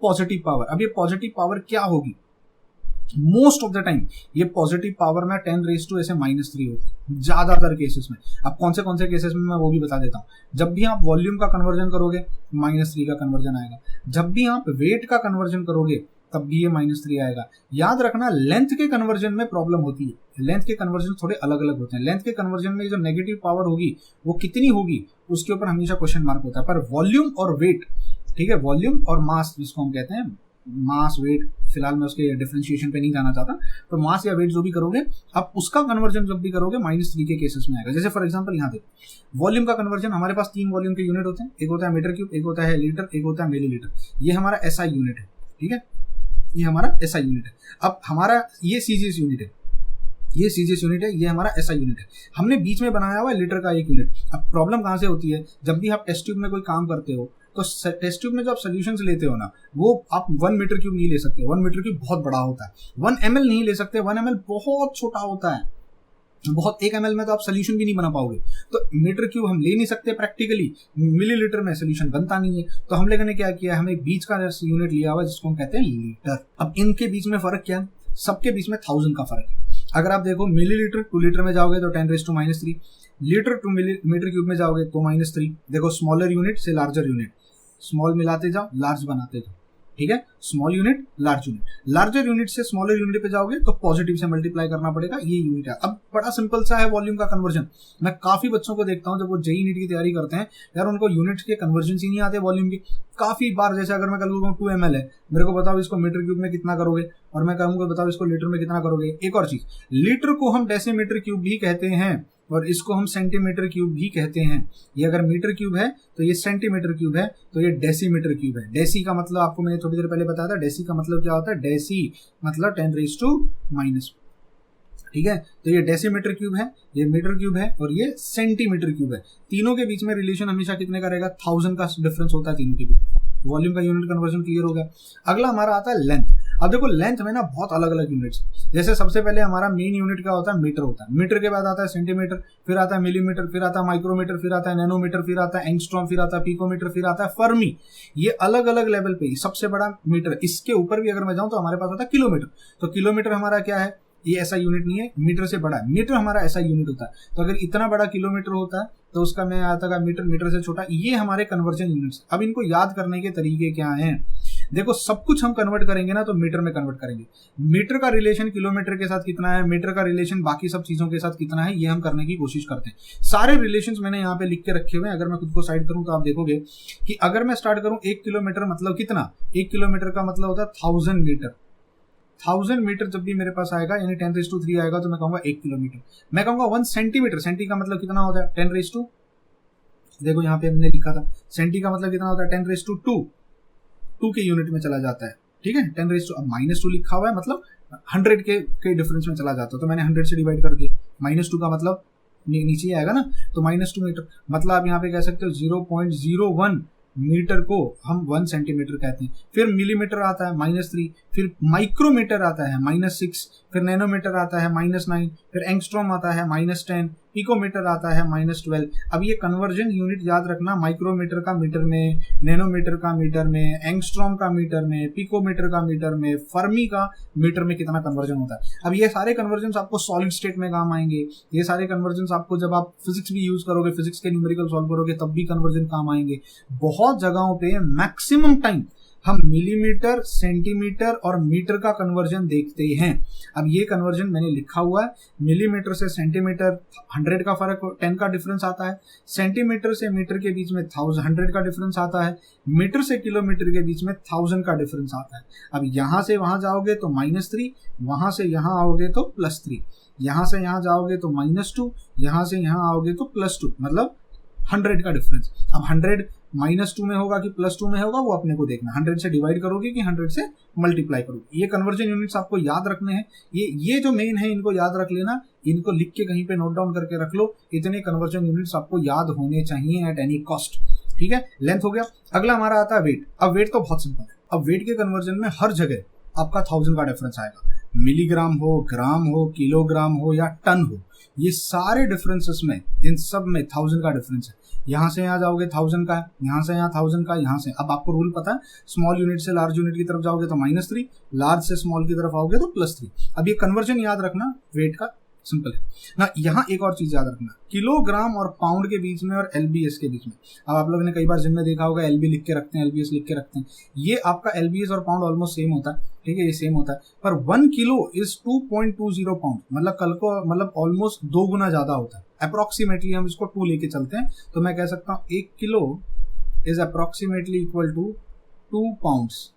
A: पॉजिटिव पावर, अब ये पॉजिटिव पावर क्या होगी, मोस्ट ऑफ द टाइम ये पॉजिटिव पावर ना 10 ऐसे -3 होती है ज्यादातर केसेस में। अब कौन से केसेस में मैं वो भी बता देता हूँ। जब भी आप वॉल्यूम का कन्वर्जन करोगे -3 का कन्वर्जन आएगा, जब भी आप वेट का कन्वर्जन करोगे तब भी ये -3 आएगा। याद रखना लेंथ के कन्वर्जन में प्रॉब्लम होती है, लेंथ के कन्वर्जन थोड़े अलग अलग होते हैं। लेंथ के कन्वर्जन में जो नेगेटिव पावर होगी वो कितनी होगी उसके ऊपर हमेशा क्वेश्चन मार्क होता है, पर वॉल्यूम और वेट, ठीक है, वॉल्यूम और मास जिसको हम कहते हैं, मास वेट, फिलहाल मैं उसके डिफरेंशिएशन पे नहीं जाना चाहता, तो मास या वेट जो भी करोगे आप उसका कन्वर्जन जब भी करोगे -3 के केसेस में आएगा। जैसे फॉर एग्जांपल यहाँ देखो वॉल्यूम का कन्वर्जन, हमारे पास 3 वॉल्यूम के यूनिट होते हैं, एक होता है मीटर क्यूब, एक होता है लीटर, एक होता है मिलीलीटर। ये हमारा एसआई यूनिट है, ठीक है, ये हमारा एसआई यूनिट है। अब हमारा ये सीजीएस यूनिट है, ये सीजीएस यूनिट है, ये हमारा एसआई यूनिट है। हमने बीच में बनाया हुआ है लीटर का एक यूनिट। अब प्रॉब्लम कहाँ से होती है, जब भी आप टेस्ट ट्यूब में कोई काम करते हो तो टेस्ट ट्यूब में जो आप सोल्यूशंस लेते हो ना, वो आप 1 मीटर क्यूब नहीं ले सकते। 1 मीटर क्यूब बहुत बड़ा होता है, 1 ml नहीं ले सकते, 1 ml बहुत छोटा होता है, बहुत 1 ml में तो आप सोल्यूशन भी नहीं बना पाओगे। तो मीटर क्यूब हम ले नहीं सकते प्रैक्टिकली, मिलीलीटर में सोल्यूशन बनता नहीं है। तो हम लोगों ने क्या किया, हमें बीच का यूनिट लिया हुआ जिसको हम कहते हैं लीटर। अब इनके बीच में फर्क क्या है, सबके बीच में 1000 का फर्क है। अगर आप देखो मिलीलीटर टू लीटर में जाओगे तो 10⁻³ लीटर टू मीटर क्यूब में जाओगे तो -3। देखो स्मॉलर यूनिट से लार्जर यूनिट, स्मॉल मिलाते जाओ लार्ज बनाते जाओ, ठीक है, small unit large unit, larger unit से स्मॉलर यूनिट पे जाओगे तो पॉजिटिव से मल्टीप्लाई करना पड़ेगा, ये यूनिट है। अब बड़ा सिंपल सा है वॉल्यूम का कन्वर्जन। मैं काफी बच्चों को देखता हूँ जब वो जेईई नीट की तैयारी करते हैं, यार उनको यूनिट्स के कन्वर्जन ही नहीं आते वॉल्यूम के। काफी बार जैसे अगर मैं कल कहूँ 2 ml है, मेरे को बताओ इसको मीटर क्यूब में कितना करोगे, और मैं कहूँगा बताओ इसको लीटर में कितना करोगे। एक और चीज, लीटर को हम डेसीमीटर क्यूब भी कहते हैं, और इसको हम सेंटीमीटर क्यूब भी कहते हैं। ये अगर मीटर क्यूब है तो ये सेंटीमीटर क्यूब है, तो ये डेसीमीटर क्यूब है। डेसी का मतलब आपको मैंने थोड़ी देर पहले बताया था, डेसी का मतलब क्या होता है, डेसी मतलब 10⁻⁻, ठीक है। तो ये डेसीमीटर क्यूब है, ये मीटर क्यूब है और ये सेंटीमीटर क्यूब है। तीनों के बीच में रिलेशन हमेशा कितने का रहेगा, 1000 का डिफरेंस होता है तीनों के बीच। वॉल्यूम का यूनिट कन्वर्जन क्लियर हो गया। अगला हमारा आता है लेंथ। अब देखो लेंथ में ना बहुत अलग अलग यूनिट्स, जैसे सबसे पहले हमारा मेन यूनिट क्या होता है, मीटर होता है। मीटर के बाद आता है सेंटीमीटर, फिर आता है मिलीमीटर, फिर आता है माइक्रोमीटर, फिर आता है नैनोमीटर, फिर आता है एंगस्ट्रॉम, फिर आता है पिकोमीटर, फिर आता है फर्मी। ये अलग अलग लेवल पे सबसे बड़ा मीटर। इसके ऊपर भी अगर मैं जाऊं तो हमारे पास आता है किलोमीटर। तो किलोमीटर हमारा क्या है, ये ऐसा यूनिट नहीं है, मीटर से बड़ा है। मीटर हमारा ऐसा यूनिट होता है। तो अगर इतना बड़ा किलोमीटर होता है तो उसका मैं आता है मीटर, मीटर से छोटा। ये हमारे कन्वर्जन यूनिट्स। अब इनको याद करने के तरीके क्या हैं, देखो सब कुछ हम कन्वर्ट करेंगे ना तो मीटर में कन्वर्ट करेंगे। मीटर का रिलेशन किलोमीटर के साथ कितना है, मीटर का रिलेशन बाकी सब चीजों के साथ कितना है, ये हम करने की कोशिश करते हैं। सारे रिलेशंस मैंने यहाँ पे लिख के रखे हुए हैं। अगर मैं खुद को साइड करूं तो आप देखोगे कि अगर मैं स्टार्ट करूं 1 किलोमीटर मतलब कितना, 1 किलोमीटर का मतलब होता है 1000 मीटर। 1000 मीटर जब भी मेरे पास आएगा यानी 10⁻³ आएगा तो मैं कहूंगा 1 किलोमीटर। मैं कहूंगा 1 सेंटीमीटर, सेंटी का मतलब कितना होता है 10⁻, देखो यहाँ पे हमने लिखा था सेंटी का मतलब कितना होता है 10⁻², 2 के यूनिट में चला जाता है, ठीक है। 10⁻, अब -2 लिखा हुआ है मतलब 100 के डिफरेंस में चला जाता है, तो मैंने 100 से डिवाइड कर दिया। -2 का मतलब नीचे आएगा ना, तो -2 मीटर मतलब आप यहाँ पे कह सकते हो 0.01 मीटर को हम 1 सेंटीमीटर कहते हैं। फिर मिलीमीटर आता है -3, फिर माइक्रोमीटर आता है -6, फिर नैनोमीटर आता है -9, फिर एंगस्ट्रॉम आता है -10, पिकोमीटर आता है -12। अब ये कन्वर्जन यूनिट याद रखना, माइक्रोमीटर का मीटर में, नैनोमीटर का मीटर में, एंगस्ट्रॉम का मीटर में, पिकोमीटर का मीटर में, फर्मी का मीटर में कितना कन्वर्जन होता है। अब ये सारे कन्वर्जन आपको सॉलिड स्टेट में काम आएंगे। ये सारे कन्वर्जन आपको जब आप फिजिक्स भी यूज करोगे, फिजिक्स के न्यूमेरिकल सॉल्व करोगे तब भी कन्वर्जन काम आएंगे। बहुत जगहों पे मैक्सिमम टाइम हम मिलीमीटर, सेंटीमीटर और मीटर का कन्वर्जन देखते हैं। अब ये कन्वर्जन मैंने लिखा हुआ है, मिलीमीटर से सेंटीमीटर 100 का फर्क, 10 का डिफरेंस आता है। सेंटीमीटर से मीटर के बीच में 100 का डिफरेंस आता है। मीटर से किलोमीटर के बीच में 1000 का डिफरेंस आता है। अब यहां से वहां जाओगे तो -3, वहां से यहां आओगे तो +3, यहां से यहां जाओगे तो -2, यहां से यहां आओगे तो +2, मतलब 100 का डिफरेंस। अब 100 -2 में होगा कि +2 में होगा वो अपने को देखना। 100 से डिवाइड करोगे कि 100 से मल्टीप्लाई करोगे। ये कन्वर्जन यूनिट्स आपको याद रखने हैं। ये जो मेन है इनको याद रख लेना, इनको लिख के कहीं पे नोट डाउन करके रख लो। इतने कन्वर्जन यूनिट्स आपको याद होने चाहिए एट एनी कॉस्ट, ठीक है। लेंथ हो गया। अगला हमारा आता है वेट। अब वेट तो बहुत सिंपल है। अब वेट के कन्वर्जन में हर जगह आपका 1000 का डिफरेंस आएगा। मिलीग्राम हो, ग्राम हो, किलोग्राम हो या टन हो, ये सारे डिफरेंसेस में इन सब में 1000 का डिफरेंस है। यहाँ से यहाँ जाओगे 1000 का है, यहाँ से यहाँ 1000 का, यहाँ से। अब आपको रूल पता है, स्मॉल यूनिट से लार्ज यूनिट की तरफ जाओगे तो -3, लार्ज से स्मॉल की तरफ आओगे तो +3। अब ये कन्वर्जन याद रखना वेट का, सिंपल है ना। यहाँ एक और चीज याद रखना, किलोग्राम और पाउंड के बीच में और LBS के बीच में। अब आप लोगों ने कई बार जिम में देखा होगा LB लिख के रखते हैं, LBS लिख के रखते हैं। ये आपका LBS और पाउंड ऑलमोस्ट सेम होता है, ठीक है, ये सेम होता है। पर 1 किलो इज 2.20 पाउंड, मतलब कल को मतलब ऑलमोस्ट 2 गुना ज्यादा होता है। अप्रोक्सीमेटली हम इसको 2 लेके चलते हैं तो मैं कह सकता हूँ 1 kilo is approximately equal to 2 pounds,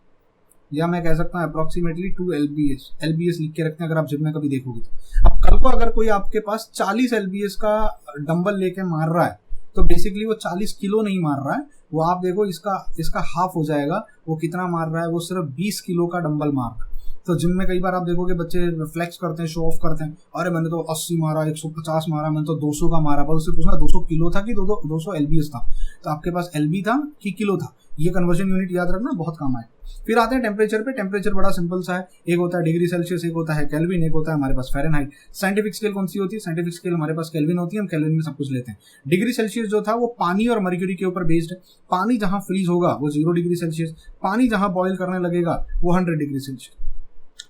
A: या मैं कह सकता हूँ अप्रोक्सीमेटली 2 LBS लिख के रखते हैं अगर आप जिम में कभी देखोगे तो। अब कल को अगर कोई आपके पास 40 LBS का डंबल लेके मार रहा है तो बेसिकली वो 40 किलो नहीं मार रहा है, वो आप देखो इसका हाफ हो जाएगा। वो कितना मार रहा है, वो सिर्फ 20 किलो का डंबल मार रहा है। तो जिम में कई बार आप देखोगे बच्चे फ्लेक्स करते हैं, शो ऑफ करते हैं, अरे मैंने तो 80 मारा, 150 मारा, मैंने तो 200 का मारा। पर उससे पूछना 200 किलो था कि 200 LBS था, तो आपके पास LB था कि किलो था। ये कन्वर्जन यूनिट याद रखना, बहुत काम आए। फिर आते हैं टेम्परेचर पे। टेम्परेचर बड़ा सिंपल सा है, एक होता है डिग्री सेल्सियस, एक होता है केल्विन, एक होता है हमारे पास फ़ारेनहाइट। साइंटिफिक स्केल कौन सी होती है, साइंटिफिक स्केल हमारे पास केल्विन होती है, हम केल्विन में सब कुछ लेते हैं। डिग्री सेल्सियस जो था वो पानी और मर्क्यूरी के ऊपर बेस्ड है। पानी जहां फ्रीज होगा वो 0 डिग्री सेल्सियस, पानी जहां बॉयल करने लगेगा वो 100 डिग्री सेल्सियस।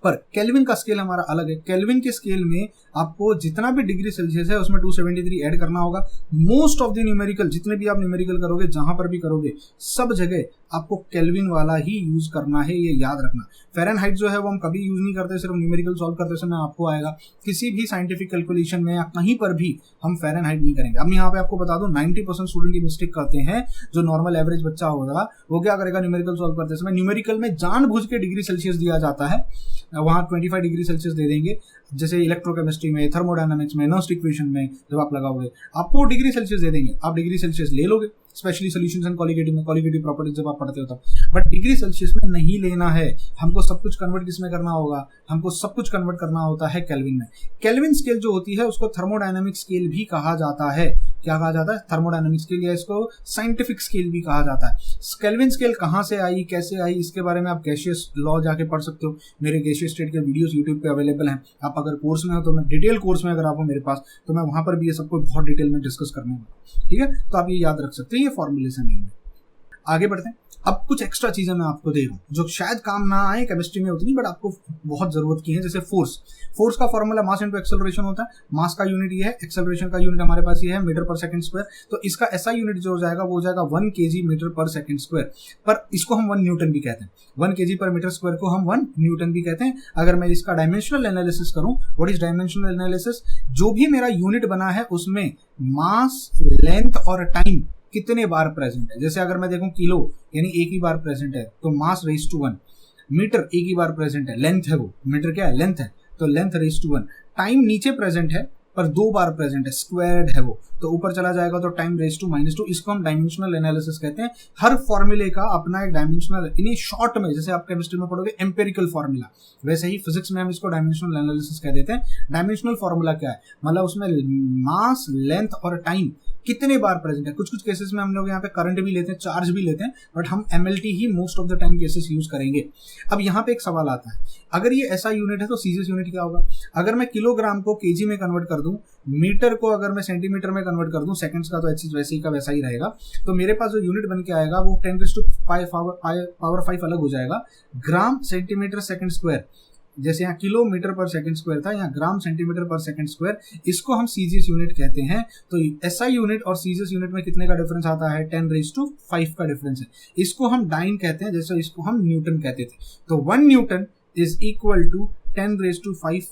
A: पर केल्विन का स्केल हमारा अलग है। केल्विन के स्केल में आपको जितना भी डिग्री सेल्सियस है उसमें 273 ऐड करना होगा। मोस्ट ऑफ द न्यूमेरिकल, जितने भी आप न्यूमेरिकल करोगे, जहां पर भी करोगे, सब जगह आपको केल्विन वाला ही यूज करना है, ये याद रखना। फ़ारेनहाइट जो है वो हम कभी यूज नहीं करते, सिर्फ न्यूमेरिकल सॉल्व करते समय आपको आएगा। किसी भी साइंटिफिक कैलकुलेशन में या कहीं पर भी हम फ़ारेनहाइट नहीं करेंगे। अब यहाँ पे आपको बता दूं 90% स्टूडेंट की मिस्टेक करते हैं, जो नॉर्मल एवरेज बच्चा होगा वो क्या करेगा, न्यूमेरिकल सॉल्व करते समय न्यूमेरिकल में जानबूझ के डिग्री सेल्सियस दिया जाता है, वहाँ 25 डिग्री सेल्सियस दे देंगे। जैसे इलेक्ट्रोकेमिस्ट्री में, थर्मोडायनामिक्स में, नॉस्ट इक्वेशन में जब आप लगाओगे आपको डिग्री सेल्सियस दे देंगे, आप डिग्री सेल्सियस ले लोगे, स्पेशली सॉल्यूशंस एंड कॉलिगेटिव में, कॉलिगेटिव प्रॉपर्टीज जब आप पढ़ते हो तब। बट डिग्री सेल्सियस में नहीं लेना है, हमको सब कुछ कन्वर्ट किसमें करना होगा, हमको सब कुछ कन्वर्ट करना होता है केल्विन में। केल्विन स्केल जो होती है उसको थर्मोडायनामिक स्केल भी कहा जाता है। क्या कहा जाता है, थर्मोडायनामिक स्केल, या इसको साइंटिफिक स्केल भी कहा जाता है। केल्विन स्केल कहाँ से आई, कैसे आई, इसके बारे में आप गैसियस लॉ जाके पढ़ सकते हो। मेरे गैसियस स्टेट के वीडियोस यूट्यूब पे अवेलेबल हैं। आप अगर कोर्स में हो तो मैं डिटेल कोर्स में, अगर आप हो मेरे पास तो मैं वहां पर भी ये सबको बहुत डिटेल में डिस्कस करने वाला। ठीक है, तो आप ये याद रख सकते हैं, ये फॉर्मूले से नहीं है। आगे बढ़ते हैं। अब कुछ एक्स्ट्रा चीजें मैं आपको दे रहा हूँ जो शायद काम ना आए केमिस्ट्री में उतनी, बट आपको बहुत जरूरत की है। जैसे फोर्स का फॉर्मूला मास इनटू एक्सेलरेशन होता है। मास का यूनिट ये है, एक्सेलरेशन का यूनिट हमारे पास ये है मीटर पर सेकंड स्क्वायर। तो इसका ऐसा यूनिट जो हो जाएगा वो हो जाएगा 1 kg metre per second square, पर इसको हम 1 न्यूटन भी कहते हैं। 1 kg पर मीटर स्क्वायर को हम 1 न्यूटन भी कहते हैं। अगर मैं इसका डायमेंशनल एनालिसिस करूं, व्हाट इज डायमेंशनल एनालिसिस, जो भी मेरा यूनिट बना है उसमें मास, लेंथ और टाइम कितने बार प्रेजेंट है। जैसे अगर मैं देखूं किलो यानी एक ही बार प्रेजेंट है तो मास रेज टू 1, मीटर एक ही बार प्रेजेंट है, लेंथ है वो, मीटर क्या है, लेंथ है, तो लेंथ रेज टू 1। टाइम नीचे प्रेजेंट है पर 2 बार प्रेजेंट है, स्क्वायर्ड है वो, तो ऊपर चला जाएगा तो टाइम रेज टू -2। इसको हम डायमेंशनल एनालिसिस कहते हैं। हर फॉर्मूले का अपना एक डायमेंशनल, इन्हीं शॉर्ट में, जैसे आप केमिस्ट्री में पढ़ोगे एम्पेरिकल फॉर्मूला, वैसे ही फिजिक्स में हम इसको डायमेंशनल एनालिसिस कह देते हैं। डायमेंशनल फॉर्मूला क्या है, मतलब उसमें मास, लेंथ और टाइम कितने बार प्रेजेंट है। कुछ कुछ केसेस में हम लोग यहाँ पे करंट भी लेते हैं, चार्ज भी लेते हैं, बट हम MLT he most of the time cases use करेंगे। अब यहाँ पे एक सवाल आता है, अगर ये ऐसा यूनिट है तो सीजीएस यूनिट क्या होगा। अगर मैं किलोग्राम को केजी में कन्वर्ट कर दूं, मीटर को अगर मैं सेंटीमीटर में कन्वर्ट कर दूं, सेकंड्स का तो वैसे ही का वैसा ही रहेगा, तो मेरे पास जो यूनिट बन के आएगा वो 10⁵ पावर 5 अलग हो जाएगा। ग्राम सेंटीमीटर सेकंड स्क्वायर, जैसे यहाँ किलोमीटर पर सेकंड स्क्वायर था, यहाँ ग्राम सेंटीमीटर पर सेकंड स्क्वायर, इसको हम सीजीएस यूनिट कहते हैं। तो एसआई यूनिट और सीजीएस यूनिट में कितने का डिफरेंस आता है, 10⁵ का डिफरेंस है। इसको हम डाइन कहते हैं, जैसे इसको हम न्यूटन कहते थे। तो 1 newton is equal to 10⁵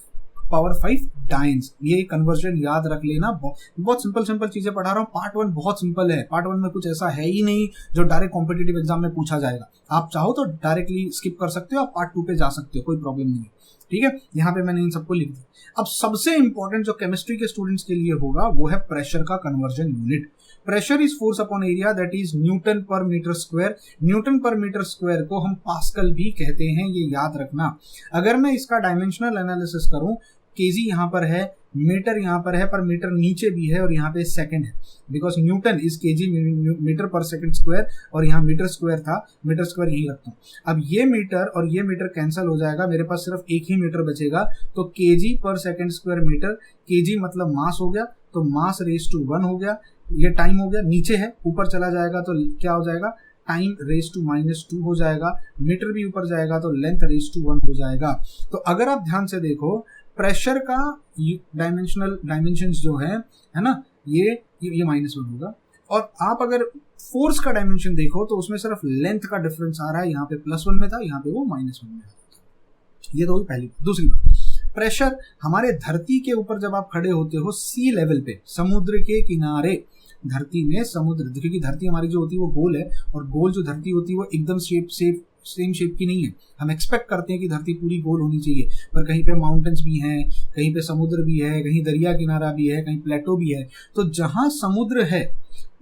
A: power 5 dynes. ये कन्वर्जन याद रख लेना। बहुत सिंपल चीजें पढ़ा रहा हूँ। पार्ट 1 बहुत सिंपल है। पार्ट 1 में कुछ ऐसा है ही नहीं जो डायरेक्ट कॉम्पिटिटिव एग्जाम में पूछा जाएगा। आप चाहो तो डायरेक्टली स्किप कर सकते हो, आप पार्ट 2 पे जा सकते हो, कोई प्रॉब्लम नहीं है। ठीक है, यहाँ पे मैंने इन सबको लिख दिया। अब सबसे इंपॉर्टेंट जो केमिस्ट्री के स्टूडेंट्स के लिए होगा वो है प्रेशर का conversion unit. Pressure is force upon area, that is Newton per metre square. Newton per metre square को हम पास्कल भी कहते हैं, ये याद रखना। अगर मैं इसका डायमेंशनल एनालिसिस करूं, केजी यहाँ पर है, मीटर यहाँ पर है, पर मीटर नीचे भी है और यहाँ पे सेकंड है, because newton is kg metre per second square, और यहाँ मीटर स्क्वायर था, मीटर स्क्वायर यही रखता हूँ। अब ये मीटर और ये मीटर कैंसिल हो जाएगा, मेरे पास सिर्फ एक ही मीटर बचेगा, तो केजी पर सेकंड स्क्वायर मीटर। केजी मतलब मास हो गया, तो मास रेज टू 1 हो गया। ये टाइम हो गया, नीचे है, ऊपर चला जाएगा तो क्या हो जाएगा, टाइम रेज टू -2 हो जाएगा। मीटर भी ऊपर जाएगा तो लेंथ रेज टू 1 हो जाएगा। तो अगर आप ध्यान से देखो, प्रेशर का डायमेंशंस जो है ना, ये -1 होगा। और आप अगर फोर्स का डायमेंशन देखो तो उसमें सिर्फ लेंथ का डिफरेंस आ रहा है, यहाँ पे +1 में था, यहाँ पे वो -1 में था। ये तो हुई पहली बात। दूसरी बात, प्रेशर हमारे धरती के ऊपर जब आप खड़े होते हो सी लेवल पे, समुद्र के किनारे, धरती में समुद्र, क्योंकि धरती हमारी जो होती है वो गोल है, और गोल जो धरती होती है वो एकदम सेम शेप की नहीं है। हम एक्सपेक्ट करते हैं कि धरती पूरी गोल होनी चाहिए, पर कहीं पे माउंटेन्स भी हैं, कहीं पे समुद्र भी है, कहीं दरिया किनारा भी है, कहीं प्लेटो भी है। तो जहां समुद्र है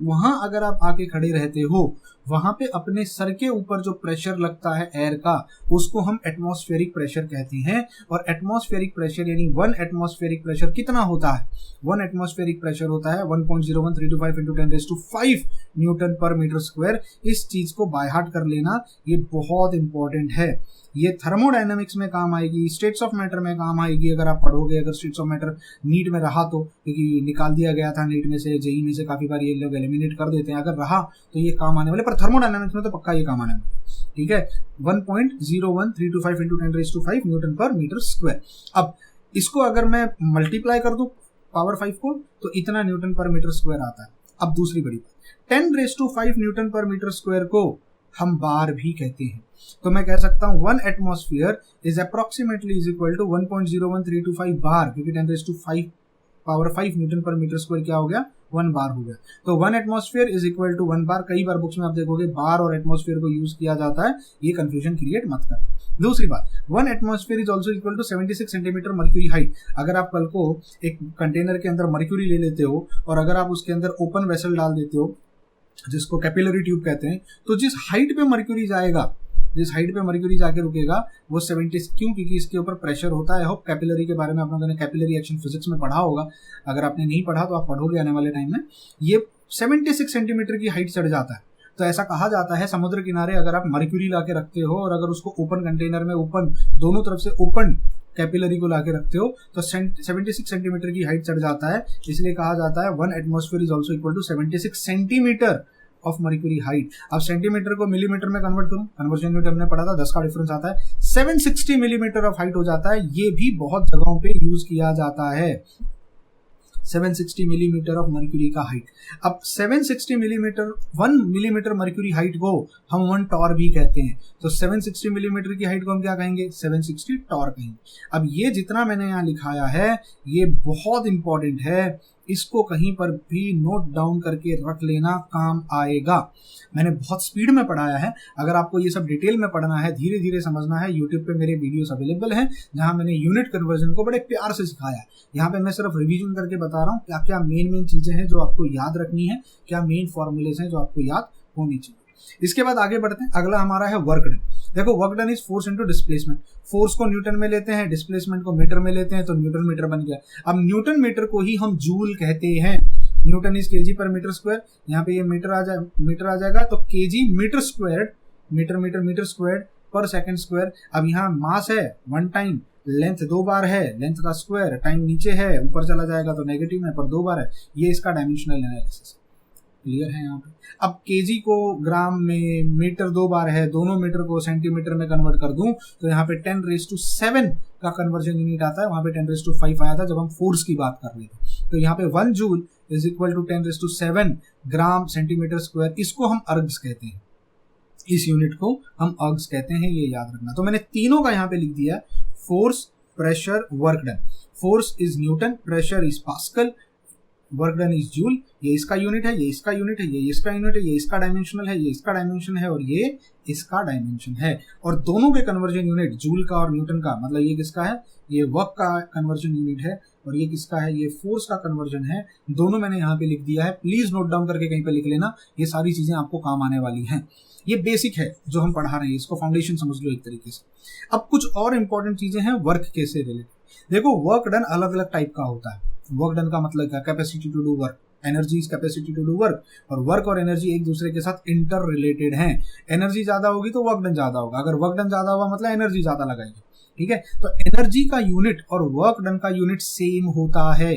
A: वहां अगर आप आके खड़े रहते हो, वहां पे अपने सर के ऊपर जो प्रेशर लगता है एयर का, उसको हम एटमॉस्फेरिक प्रेशर कहते हैं। और एटमॉस्फेरिक प्रेशर यानी 1 एटमॉस्फेरिक प्रेशर कितना होता है, 1 एटमॉस्फेरिक प्रेशर होता है 1.01325 × 10⁵ न्यूटन पर मीटर स्क्वायर। इस चीज को बाय हार्ट कर लेना, ये बहुत इंपॉर्टेंट है। ये थर्मोडायनामिक्स में काम आएगी, स्टेट्स ऑफ मैटर में काम आएगी अगर आप पढ़ोगे। अगर स्टेट्स ऑफ मैटर नीट में रहा तो, क्योंकि निकाल दिया गया था नीट में से, जेई में से काफी बार ये लोग एलिमिनेट कर देते हैं, अगर रहा तो ये काम आने वाले, पर थर्मोडायनामिक्स में तो पक्का ये काम आने वाले। ठीक है, 1.01325 × 10⁵ न्यूटन पर मीटर स्क्वायर। अब इसको अगर मैं मल्टीप्लाई कर दूं पावर 5 को, तो इतना न्यूटन पर मीटर स्क्वायर आता है। अब दूसरी बड़ी बात, 10⁵ न्यूटन पर मीटर स्क्वायर को हम बार भी कहते हैं। तो मैं कह सकता हूँ 1 atmosphere is approximately is equal to 1.01325 bar, क्योंकि 10⁵ power 5 newton per metre square क्या हो गया, 1 बार हो गया। तो 1 atmosphere is equal to 1 bar. कई बार बुक्स में आप देखोगे बार और एटमॉस्फेयर को यूज किया जाता है, ये कंफ्यूजन क्रिएट मत कर। दूसरी बात, 1 atmosphere is also equal to 76 centimetre mercury height. अगर आप कल को एक कंटेनर के अंदर मर्क्यूरी ले लेते हो और अगर आप उसके अंदर ओपन वेसल डाल देते हो जिसको कैपिलरी ट्यूब कहते हैं, तो जिस हाइट पे मर्क्यूरी जाएगा, जिस हाइट पे मर्क्यूरी जाके रुकेगा वो 70, क्यों, क्योंकि इसके ऊपर प्रेशर होता है। होप कैपिलरी के बारे में आप लोगों ने कैपिलरी एक्शन फिजिक्स में पढ़ा होगा, अगर आपने नहीं पढ़ा तो आप पढ़ोगे आने वाले टाइम में। ये 76 सेंटीमीटर की हाइट चढ़ जाता है। तो ऐसा कहा जाता है समुद्र किनारे अगर आप मर्क्यूरी ला के रखते हो और अगर उसको ओपन कंटेनर में ओपन दोनों तरफ से ओपन कैपिलरी को लाके रखते हो तो 76 सेंटीमीटर की हाइट चढ़ जाता है। इसलिए कहा जाता है 1 atmosphere is also equal to 76 centimetre of mercury height. अब सेंटीमीटर को मिलीमीटर में कन्वर्ट करूं, कन्वर्जन यूनिट हमने पढ़ा था, 10 का डिफरेंस आता है, 760 मिलीमीटर ऑफ हाइट हो जाता है। ये भी बहुत जगहों पे यूज किया जाता है, 760 मिलीमीटर ऑफ मर्क्यूरी का हाइट। अब 760 मिलीमीटर 1 मिलीमीटर मर्क्यूरी हाइट को हम 1 टॉर भी कहते हैं। तो 760 मिलीमीटर की हाइट को हम क्या कहेंगे, 760 टॉर कहेंगे। अब ये जितना मैंने यहाँ लिखाया है ये बहुत इंपॉर्टेंट है, इसको कहीं पर भी नोट डाउन करके रख लेना, काम आएगा। मैंने बहुत स्पीड में पढ़ाया है, अगर आपको ये सब डिटेल में पढ़ना है, धीरे धीरे समझना है, यूट्यूब पे मेरे वीडियोस अवेलेबल हैं जहां मैंने यूनिट कन्वर्जन को बड़े प्यार से सिखाया है। यहाँ पे मैं सिर्फ रिवीजन करके बता रहा हूँ क्या क्या मेन चीजें हैं जो आपको याद रखनी है, क्या मेन फॉर्मूलेज हैं जो आपको याद होनी चाहिए। इसके बाद आगे बढ़ते हैं, अगला हमारा है वर्क डन। देखो work done is force into displacement. Force को न्यूटन में लेते हैं, डिस्प्लेसमेंट को मीटर में लेते हैं, तो न्यूटन मीटर बन गया। अब न्यूटन मीटर को ही हम जूल कहते हैं। Newton is kg per metre square, यहाँ पे ये मीटर आ जाएगा तो kg metre square, metre square per second square. अब यहाँ मास है 1 टाइम, लेंथ 2 बार है, लेंथ का स्क्वायर, टाइम नीचे है ऊपर चला जाएगा तो नेगेटिव में, पर 2 बार है। ये इसका डायमेंशनल एनालिसिस क्लियर है यहाँ पे। अब केजी को ग्राम में, मीटर 2 बार है, दोनों मीटर को सेंटीमीटर में कन्वर्ट कर दूं तो यहाँ पे 10⁷ का कन्वर्जन यूनिट आता है, वहां पे 10⁵ आया था जब हम फोर्स की बात कर रहे थे। तो यहाँ पे 1 joule is equal to 10⁷ gram centimetre square. इसको हम अर्ग्स कहते हैं, इस यूनिट को हम अर्ग्स कहते हैं, ये याद रखना। तो मैंने तीनों का यहाँ पे लिख दिया, force, pressure, work done. Force is Newton, pressure is pascal, work done is joule. ये इसका यूनिट है, ये इसका यूनिट है, ये इसका यूनिट है, ये इसका डायमेंशनल है, ये इसका डायमेंशन है और ये इसका डायमेंशन है। और दोनों के कन्वर्जन यूनिट जूल का और न्यूटन का, मतलब ये किसका है, ये वर्क का कन्वर्जन यूनिट है और ये किसका है, ये फोर्स का कन्वर्जन है। दोनों मैंने यहाँ पे लिख दिया है, प्लीज नोट डाउन करके कहीं पे लिख लेना, ये सारी चीजें आपको काम आने वाली हैं। ये बेसिक है जो हम पढ़ा रहे हैं, इसको फाउंडेशन समझ लो एक तरीके से। अब कुछ और इंपॉर्टेंट चीजें हैं वर्क के से रिलेटेड। देखो वर्क डन अलग अलग टाइप का होता है। वर्क डन का मतलब क्या, capacity to do work, energy is capacity to do work. और वर्क और एनर्जी एक दूसरे के साथ इंटर रिलेटेड हैं। एनर्जी ज्यादा होगी तो वर्क डन ज्यादा होगा, अगर वर्क डन ज्यादा हुआ मतलब एनर्जी ज्यादा लगाएगी, ठीक है। तो एनर्जी का यूनिट और वर्क डन का यूनिट सेम होता है,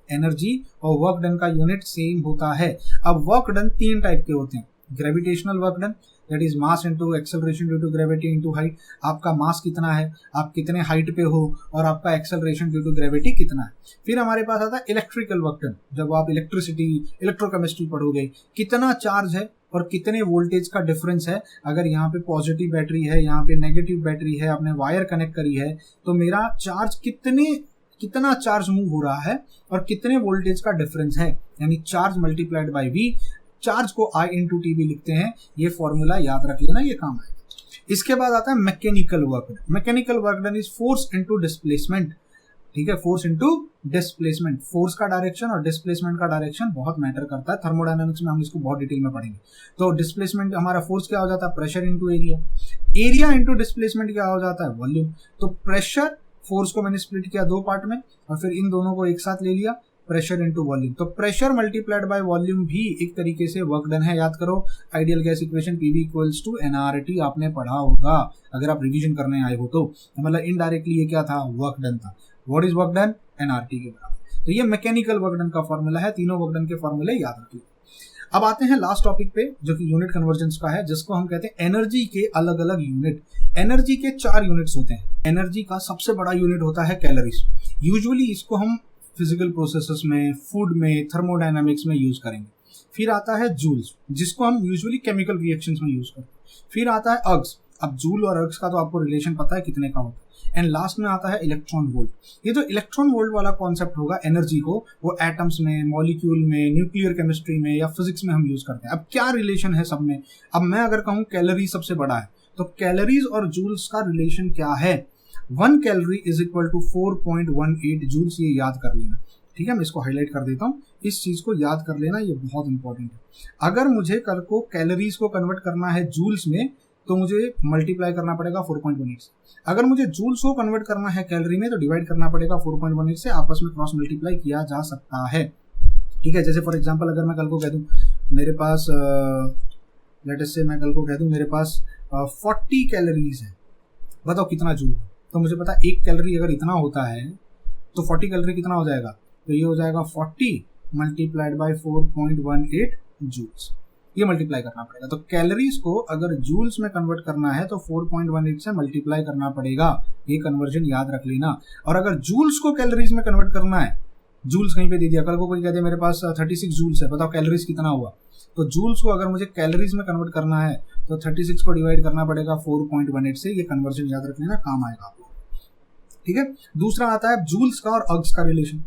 A: एनर्जी और वर्क डन का यूनिट सेम होता है। अब वर्क डन 3 टाइप के होते हैं, gravitational work done, that is mass into acceleration due to gravity into height. आपका मास कितना है, आप कितने हाइट पे हो और आपका एक्सेलरेशन ड्यू टू ग्रेविटी कितना है। फिर हमारे पास आता है इलेक्ट्रिकल वर्क डन, जब आप इलेक्ट्रिसिटी, इलेक्ट्रोकेमिस्ट्री पढ़ोगे, कितना चार्ज है और कितने वोल्टेज का डिफरेंस है। अगर यहाँ पे पॉजिटिव बैटरी है, यहाँ पे नेगेटिव बैटरी है, आपने वायर कनेक्ट करी है, तो मेरा चार्ज कितना चार्ज मूव हो रहा है और कितने वोल्टेज का डिफरेंस है, यानी charge multiplied by V. Charge को I इंटू टी भी लिखते हैं, ये फॉर्मूला याद रख लेना, ये काम आएगा। इसके बाद आता है mechanical work done. Mechanical work done is force into displacement, ठीक है, फोर्स इनटू डिस्प्लेसमेंट। फोर्स का डायरेक्शन और डिस्प्लेसमेंट का डायरेक्शन बहुत मैटर करता है, थर्मोडायनामिक्स में हम इसको बहुत डिटेल में पढ़ेंगे। तो डिस्प्लेसमेंट हमारा फोर्स क्या हो जाता है, pressure into area. Area into displacement क्या हो जाता है, वॉल्यूम। तो प्रेशर, फोर्स को मैंने स्प्लिट किया 2 पार्ट में और फिर इन दोनों को एक साथ ले लिया, प्रेशर इनटू वॉल्यूम। तो प्रेशर मल्टीप्लाइड बाय वॉल्यूम भी एक तरीके से वर्क डन है। याद करो ideal gas equation PV equals to nRT, आपने पढ़ा होगा अगर आप रिवीजन करने आए हो तो। मतलब इनडायरेक्टली ये क्या था, वर्क डन था। What is work done, nRT के बराबर। तो ये मैकेनिकल वर्क डन का फॉर्मूला है, तीनों वर्क डन के फॉर्मूले याद रखिए। अब आते हैं लास्ट टॉपिक पे जो कि यूनिट कन्वर्जेंस का है, जिसको हम कहते हैं एनर्जी के अलग अलग यूनिट। एनर्जी के 4 यूनिट्स होते हैं। एनर्जी का सबसे बड़ा यूनिट होता है कैलोरीज। यूजुअली इसको हम फिजिकल प्रोसेसेस में, फूड में, थर्मोडायनामिक्स में यूज करेंगे। फिर आता है जूल्स जिसको हम यूजुअली केमिकल रिएक्शंस में यूज करते हैं, फिर आता है अर्ग्स। अब जूल और अर्ग्स का तो आपको रिलेशन पता है कितने का होता है, एंड लास्ट में आता है इलेक्ट्रॉन वोल्ट। ये जो इलेक्ट्रॉन वोल्ट वाला कॉन्सेप्ट होगा एनर्जी को, वो एटम्स में, मॉलिक्यूल में, न्यूक्लियर केमिस्ट्री में या फिजिक्स में हम यूज करते हैं। अब क्या रिलेशन है सब में? अब मैं अगर कहूँ कैलोरी सबसे बड़ा है, तो कैलोरीज और जूल्स का रिलेशन क्या है? 1 calorie is equal to 4.18 joules. ये याद कर लेना, ठीक है। मैं इसको हाईलाइट कर देता हूँ, इस चीज को याद कर लेना, ये बहुत इंपॉर्टेंट है। अगर मुझे कल को कैलोरीज को कन्वर्ट करना है जूल्स में, तो मुझे मल्टीप्लाई करना पड़ेगा 4.18 से। अगर मुझे जूल्स को कन्वर्ट करना है कैलोरी में, तो डिवाइड करना पड़ेगा 4.18 से। आपस में क्रॉस मल्टीप्लाई किया जा सकता है, ठीक है। जैसे फॉर एग्जांपल अगर मैं कल को कह दूं मेरे पास लेट अस से मैं कल को कह दूं मेरे पास 40 कैलोरीज है, बताओ कितना जूल है? तो मुझे पता 1 कैलोरी अगर इतना होता है तो 40 कैलोरी कितना हो जाएगा? तो ये हो जाएगा 40 मल्टीप्लाइड बाय 4.18 जूल्स। ये मल्टीप्लाई करना पड़ेगा। तो कैलोरीज को अगर जूल्स में कन्वर्ट करना है तो 4.18 से मल्टीप्लाई करना पड़ेगा। ये कन्वर्जन याद रख लेना। और अगर जूल्स को कैलोरीज में कन्वर्ट करना है, जूल्स कहीं पे दे दिया, कल को कोई कह दे मेरे पास 36 जूल्स है, बताओ कैलोरीज कितना हुआ? तो जूल्स को अगर मुझे कैलोरीज में कन्वर्ट करना है तो 36 को डिवाइड करना पड़ेगा 4.18 से। ये कन्वर्जन याद रख लेना, काम आएगा आपको, ठीक है। दूसरा आता है जूल्स का और अर्ग्स का रिलेशन।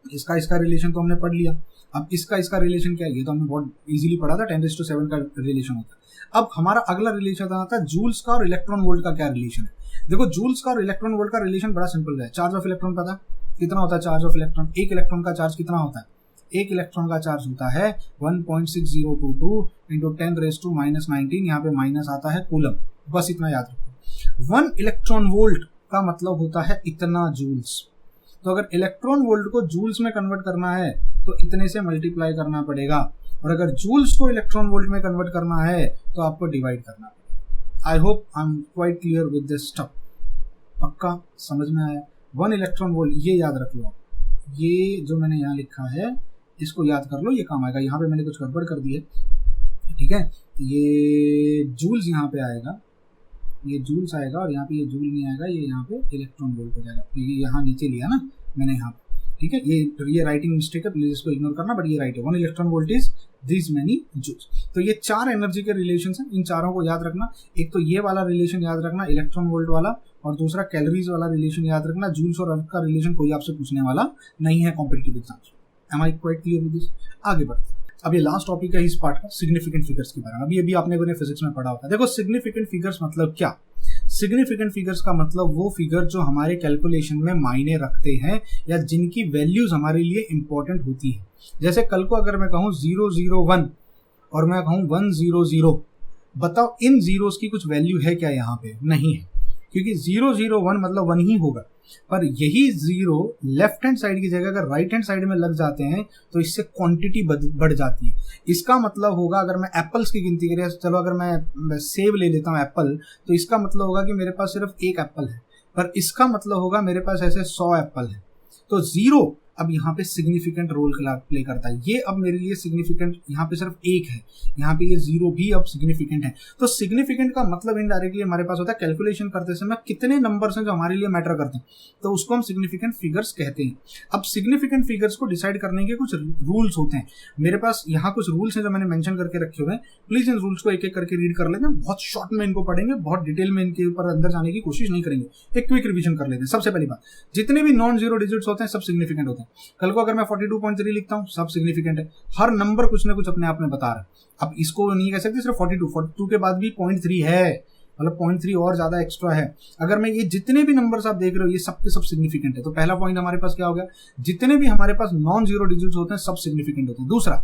A: इसका रिलेशन तो हमने पढ़ लिया। अब इसका रिलेशन क्या है? ये तो हमने बहुत इजीली पढ़ा था, 10⁻⁷ का रिलेशन होता है। अब हमारा अगला रिलेशन आता है जूल्स का और इलेक्ट्रॉन वोल्ट का क्या रिलेशन है। देखो जूल्स का और इलेक्ट्रॉन वोल्ट का रिलेशन बड़ा सिंपल है। चार्ज ऑफ इलेक्ट्रॉन पता कितना होता है? चार्ज ऑफ इलेक्ट्रॉन, एक इलेक्ट्रॉन का चार्ज कितना होता है? एक इलेक्ट्रॉन का चार्ज होता है 1.6022 इंटू 10⁻⁻19। यहाँ पे माइनस आता है कूलम, बस इतना याद रखो। 1 इलेक्ट्रॉन वोल्ट का मतलब होता है इतना जूल्स। तो अगर इलेक्ट्रॉन वोल्ट को जूल्स में कन्वर्ट करना है तो इतने से मल्टीप्लाई करना पड़ेगा, और अगर जूल्स को इलेक्ट्रॉन वोल्ट में कन्वर्ट करना है तो आपको डिवाइड करना पड़ेगा। I hope I am quite clear with this stuff. पक्का समझ में आया? 1 इलेक्ट्रॉन वोल्ट, ये याद रख लो। ये जो मैंने यहाँ लिखा है इसको याद कर लो, ये काम आएगा। यहाँ पे मैंने कुछ गड़बड़ कर दी है, ठीक है। ये जूल्स यहाँ पे आएगा, ये जूल्स आएगा, और यहाँ पे ये जूल नहीं आएगा, ये यहाँ पे इलेक्ट्रॉन वोल्ट हो जाएगा। ये यहाँ नीचे लिया ना मैंने यहाँ पे, ठीक है। ये राइटिंग मिस्टेक है, प्लीज इसको इग्नोर करना, बट ये राइट है। 1 electron volt is this many joules. तो ये 4 एनर्जी के रिलेशन हैं, इन चारों को याद रखना। एक तो ये वाला रिलेशन याद रखना इलेक्ट्रॉन वोल्ट वाला, और दूसरा कैलोरीज वाला रिलेशन याद रखना। जूल्स और अर्ग का रिलेशन कोई आपसे पूछने वाला नहीं है कॉम्पिटिटिव एग्जाम्स में। Am I quite clear with this? आगे बढ़ते हैं। अब ये लास्ट टॉपिक है इस पार्ट का, सिग्निफिकेंट फिगर्स के बारे में। अभी आपने फिजिक्स में पढ़ा होता है। देखो सिग्निफिकेंट फिगर्स मतलब क्या? सिग्निफिकेंट फिगर्स का मतलब वो फिगर जो हमारे कैलकुलेशन में मायने रखते हैं या जिनकी वैल्यूज हमारे लिए इंपॉर्टेंट होती है। जैसे कल को अगर मैं कहूँ 001 और मैं कहूँ 100, बताओ इन जीरोस की कुछ वैल्यू है क्या? यहाँ पे नहीं है, क्योंकि 001 मतलब 1 ही होगा। पर यही जीरो लेफ्ट हैंड साइड की जगह अगर राइट हैंड साइड में लग जाते हैं तो इससे क्वांटिटी बढ़ जाती है। इसका मतलब होगा, अगर मैं एप्पल्स की गिनती करें, चलो अगर मैं सेब ले लेता हूँ एप्पल, तो इसका मतलब होगा कि मेरे पास सिर्फ 1 एप्पल है, पर इसका मतलब होगा मेरे पास ऐसे 100 एप्पल है। तो जीरो अब यहाँ पे सिग्निफिकेंट रोल प्ले करता है। ये अब मेरे लिए सिग्निफिकेंट यहाँ पे सिर्फ 1 है, यहाँ पे ये 0 भी अब सिग्निफिकेंट है। तो सिग्निफिकेंट का मतलब इनडायरेक्टली हमारे पास होता है कैलकुलेशन करते समय कितने नंबर्स हैं जो हमारे लिए मैटर करते हैं, तो उसको हम सिग्निफिकेंट फिगर्स कहते हैं। अब सिग्निफिकेंट फिगर्स को डिसाइड करने के कुछ रूल्स होते हैं। मेरे पास यहाँ कुछ रूल्स हैं जो मैंने मेंशन करके रखे हुए हैं। प्लीज इन रूल्स को एक एक करके रीड कर लेते हैं। बहुत शॉर्ट में इनको पढ़ेंगे, बहुत डिटेल में इनके ऊपर अंदर जाने की कोशिश नहीं करेंगे, एक क्विक रिविजन कर लेते हैं। सबसे पहली बात, जितने भी नॉन जीरो डिजिट्स होते हैं सब सिग्निफिकेंट होते हैं। कल को अगर मैं 42.3 लिखता हूँ, सब सिग्निफिकेंट है। हर नंबर कुछ ना कुछ अपने आप में बता रहा है। अब इसको नहीं कह सकते सिर्फ 42 के बाद भी 0.3 है, मतलब 0.3 और ज्यादा एक्स्ट्रा है। अगर मैं ये जितने भी नंबर्स आप देख रहे हो ये सब के सब सिग्निफिकेंट है। तो पहला पॉइंट हमारे पास क्या हो गया? जितने भी हमारे पास नॉन जीरो डिजिट्स होते हैं सब सिग्निफिकेंट होते हैं। दूसरा,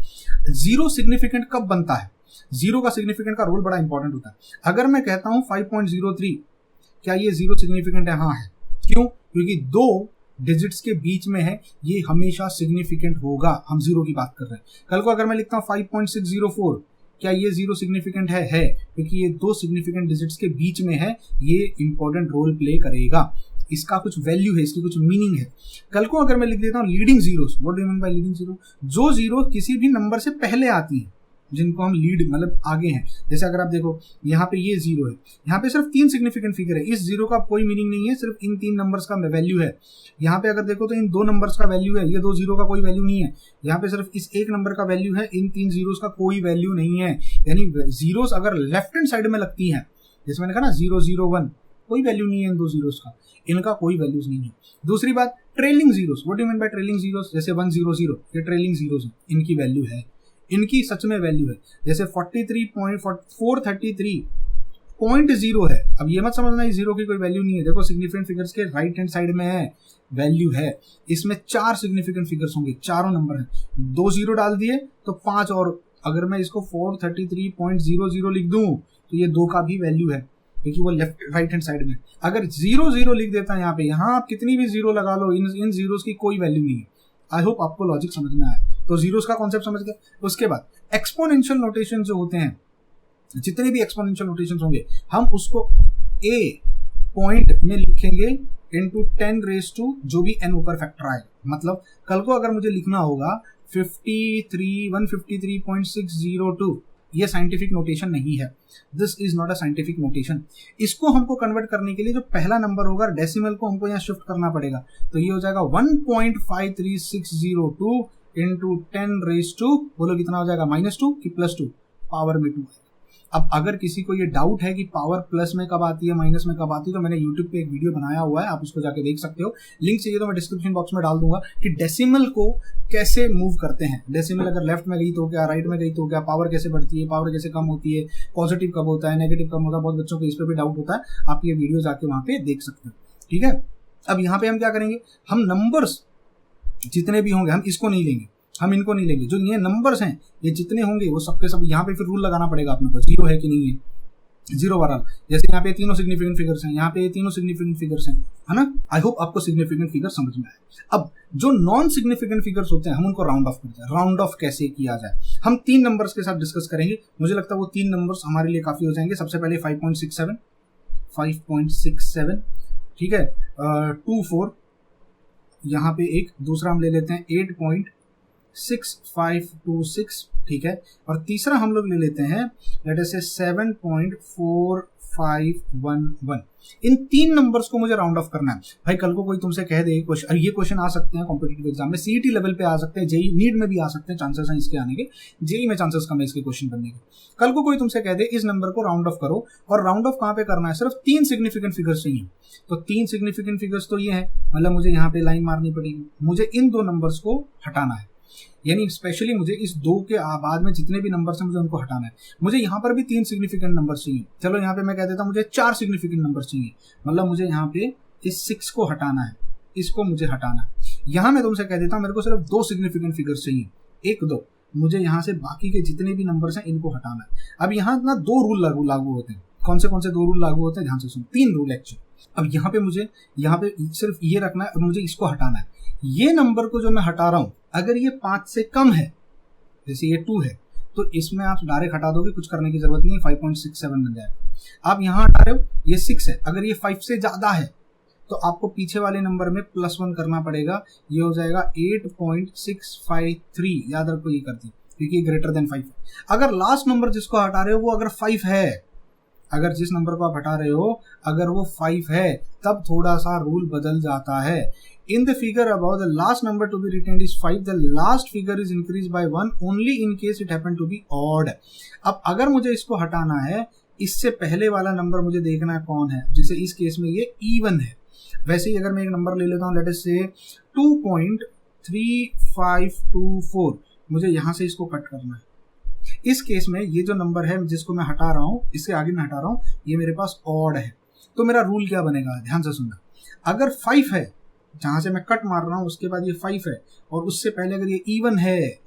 A: जीरो सिग्निफिकेंट कब बनता है? जीरो का सिग्निफिकेंट का रोल बड़ा इंपॉर्टेंट होता है। अगर मैं कहता हूं 5.03, क्या ये जीरो सिग्निफिकेंट है? हाँ है। क्यों? क्योंकि 2 डिजिट्स के बीच में है, ये हमेशा सिग्निफिकेंट होगा। हम जीरो की बात कर रहे हैं। कल को अगर मैं लिखता हूँ 5.604, क्या ये जीरो सिग्निफिकेंट है? क्योंकि ये 2 सिग्निफिकेंट डिजिट्स के बीच में है, ये इंपॉर्टेंट रोल प्ले करेगा। इसका कुछ वैल्यू है, इसकी कुछ मीनिंग है। कल को अगर मैं लिख देता हूँ leading zeros, what do you mean by leading zero? जो जीरो किसी भी नंबर से पहले आती है, जिनको हम लीड मतलब आगे हैं। जैसे अगर आप देखो यहाँ पे ये 0 है, यहाँ पे सिर्फ 3 सिग्निफिकेंट फिगर है, इस 0 का कोई मीनिंग नहीं है, सिर्फ इन 3 नंबर्स का वैल्यू है। यहाँ पे अगर देखो तो इन 2 नंबर्स का वैल्यू है, ये 2 0 का कोई वैल्यू नहीं है। यहाँ पे सिर्फ इस 1 नंबर का वैल्यू है, इन 3 जीरोस का कोई वैल्यू नहीं है। यानी जीरोस अगर लेफ्ट हैंड साइड में लगती हैं, जैसे मैंने कहा ना 0 0 1, कोई वैल्यू नहीं है इन 2 जीरोस का, इनका कोई वैल्यूज नहीं है। दूसरी बात, trailing zeros, what do you mean by trailing zeros? जैसे 1 0 0, ये ट्रेलिंग जीरोस है, इनकी वैल्यू है, इनकी सच में वैल्यू है। जैसे 430 है, अब ये मत समझना ये जीरो की कोई वैल्यू नहीं है। देखो सिग्निफिकेंट फिगर्स के राइट हैंड साइड में है, वैल्यू है। इसमें 4 सिग्निफिकेंट फिगर्स होंगे, चारों नंबर हैं, 2 जीरो डाल दिए तो 5 और, अगर मैं इसको 433.00 लिख दूं तो ये 2 का भी वैल्यू है, क्योंकि वो लेफ्ट राइट हैंड साइड में। अगर 0 0 लिख देता है यहाँ आप कितनी भी जीरो लगा लो, इन जीरोस की कोई वैल्यू नहीं है। आई होप आपको लॉजिक समझ में आया। तो जीरोस का कॉन्सेप्ट समझ गए। उसके बाद एक्सपोनेंशियल नोटेशन जो होते हैं, जितने भी एक्सपोनेंशियल नोटेशन होंगे, हम उसको a पॉइंट में लिखेंगे इनटू 10 रेज टू जो भी n ऊपर फैक्टर आएगा। मतलब कल को अगर मुझे लिखना होगा 153.602, ये साइंटिफिक नोटेशन नहीं है, this is not a scientific notation. इसको हमको कन्वर्ट करने के लिए जो पहला नंबर होगा डेसिमल को हमको यहाँ शिफ्ट करना पड़ेगा, तो ये हो जाएगा 1.53602 इंटू 10 रेज टू, बोलो कितना हो जाएगा, -2 कि +2, पावर में 2। अब अगर किसी को ये डाउट है कि पावर प्लस में कब आती है माइनस में कब आती है, तो मैंने यूट्यूब पे एक वीडियो बनाया हुआ है, आप उसको जाके देख सकते हो, लिंक चाहिए तो मैं डिस्क्रिप्शन बॉक्स में डाल दूंगा कि डेसिमल को कैसे मूव करते हैं। डेसिमल अगर लेफ्ट में गई तो क्या, राइट में गई तो क्या, पावर कैसे बढ़ती है, पावर कैसे कम होती है, पॉजिटिव कब होता है, नेगेटिव कब होता है। बहुत बच्चों को इस पर भी डाउट होता है, आप ये वीडियो जाके वहां पे देख सकते हो। ठीक है, अब यहाँ पे हम क्या करेंगे, हम नंबर्स जितने भी होंगे हम इसको नहीं लेंगे, हम इनको नहीं लेंगे, जो ये नंबर्स हैं ये जितने होंगे वो सबके सब यहाँ पे फिर रूल लगाना पड़ेगा अपने को, जीरो है कि नहीं है, जीरो वाला। जैसे यहाँ पे तीनों सिग्निफिकेंट फिगर्स हैं, यहाँ पे तीनों सिग्निफिकेंट फिगर्स हैं, है ना। आई होप आपको सिग्निफिकेंट फिगर समझ में आए। अब जो नॉन सिग्निफिकेंट फिगर्स होते हैं हम उनको राउंड ऑफ करते हैं। राउंड ऑफ कैसे किया जाए हम 3 नंबर्स के साथ डिस्कस करेंगे। मुझे लगता है वो 3 नंबर्स हमारे लिए काफी हो जाएंगे। सबसे पहले 5.67, ठीक है, 24, यहाँ पे एक दूसरा हम ले लेते हैं 8.6526, ठीक है, और तीसरा हम लोग ले लेते हैं लेट अस से 7.4511। इन 3 नंबर्स को मुझे राउंड ऑफ करना है। भाई कल को कोई तुमसे कह दे क्वेश्चन, ये क्वेश्चन आ सकते हैं कॉम्पिटिटिव एग्जाम में, सीईटी लेवल पे आ सकते हैं, जेई नीट में भी आ सकते हैं, चांसेस हैं इसके आने के, जेई में चांसेस कम है इसके क्वेश्चन बनने के। कल को कोई तुमसे कह दे इस नंबर को राउंड ऑफ करो, और राउंड ऑफ कहाँ पे करना है, सिर्फ 3 सिग्निफिकेंट फिगर्स चाहिए। तो 3 सिग्निफिकेंट फिगर्स तो ये है, मतलब मुझे यहाँ पे लाइन मारनी पड़ेगी, मुझे इन 2 नंबर्स को हटाना है, यानी स्पेशली मुझे इस 2 के बाद में जितने भी नंबर्स हैं मुझे उनको हटाना है। मुझे यहाँ पर भी 3 सिग्निफिकेंट नंबर चाहिए, चलो यहाँ पे मैं कह देता हूँ मुझे 4 सिग्निफिकेंट नंबर चाहिए, मतलब मुझे यहाँ पे इस 6 को हटाना है, इसको मुझे हटाना है। यहाँ मैं तुमसे कह देता हूँ मेरे को सिर्फ 2 सिग्निफिकेंट फिगर्स चाहिए, 1 2, मुझे यहाँ से बाकी के जितने भी नंबर्स हैं इनको हटाना है। अब यहाँ ना 2 रूल लागू होते हैं। कौन से 2 रूल लागू होते हैं, ध्यान से सुनो, 3 रूल एक्चुअली। अब यहाँ पे मुझे यहाँ पे सिर्फ ये रखना है और मुझे इसको हटाना है। ये नंबर को जो मैं हटा रहा हूँ अगर ये 5 से कम है, जैसे ये 2 है, तो इसमें आप डायरेक्ट हटा दोगे, कुछ करने की जरूरत नहीं है, 5.67 बन जाएगा। आप यहाँ हटा रहे हो, ये 6 है, अगर ये 5 से ज्यादा है तो आपको पीछे वाले नंबर में +1 करना पड़ेगा, ये हो जाएगा 8.653, याद रखो ये कर दी, क्योंकि ग्रेटर देन 5 है। अगर लास्ट नंबर जिसको हटा रहे हो वो अगर 5 है, अगर जिस नंबर को आप हटा रहे हो अगर वो 5 है, तब थोड़ा सा रूल बदल जाता है। In the figure above, the last number to be retained is 5. The last figure is increased by 1 only in case it happen to be odd. अब अगर मुझे इसको हटाना है, इससे पहले वाला नंबर मुझे देखना है कौन है, जैसे इस केस में ये इवन है। वैसे ही अगर मैं एक नंबर ले लेता हूँ, लेट अस से 2.3524, मुझे यहाँ से इसको कट करना है। इस केस में ये जो नंबर है जिसको मैं हटा रहा हूँ, इससे आगे मैं हटा रहा हूँ, ये मेरे पास ऑड है। तो मेरा रूल क्या बनेगा, ध्यान से सुनना। अगर 5 है, जहां से मैं कट मार रहा हूं उसके बाद ये 5 है, और उससे पहले अगर ये इवन है,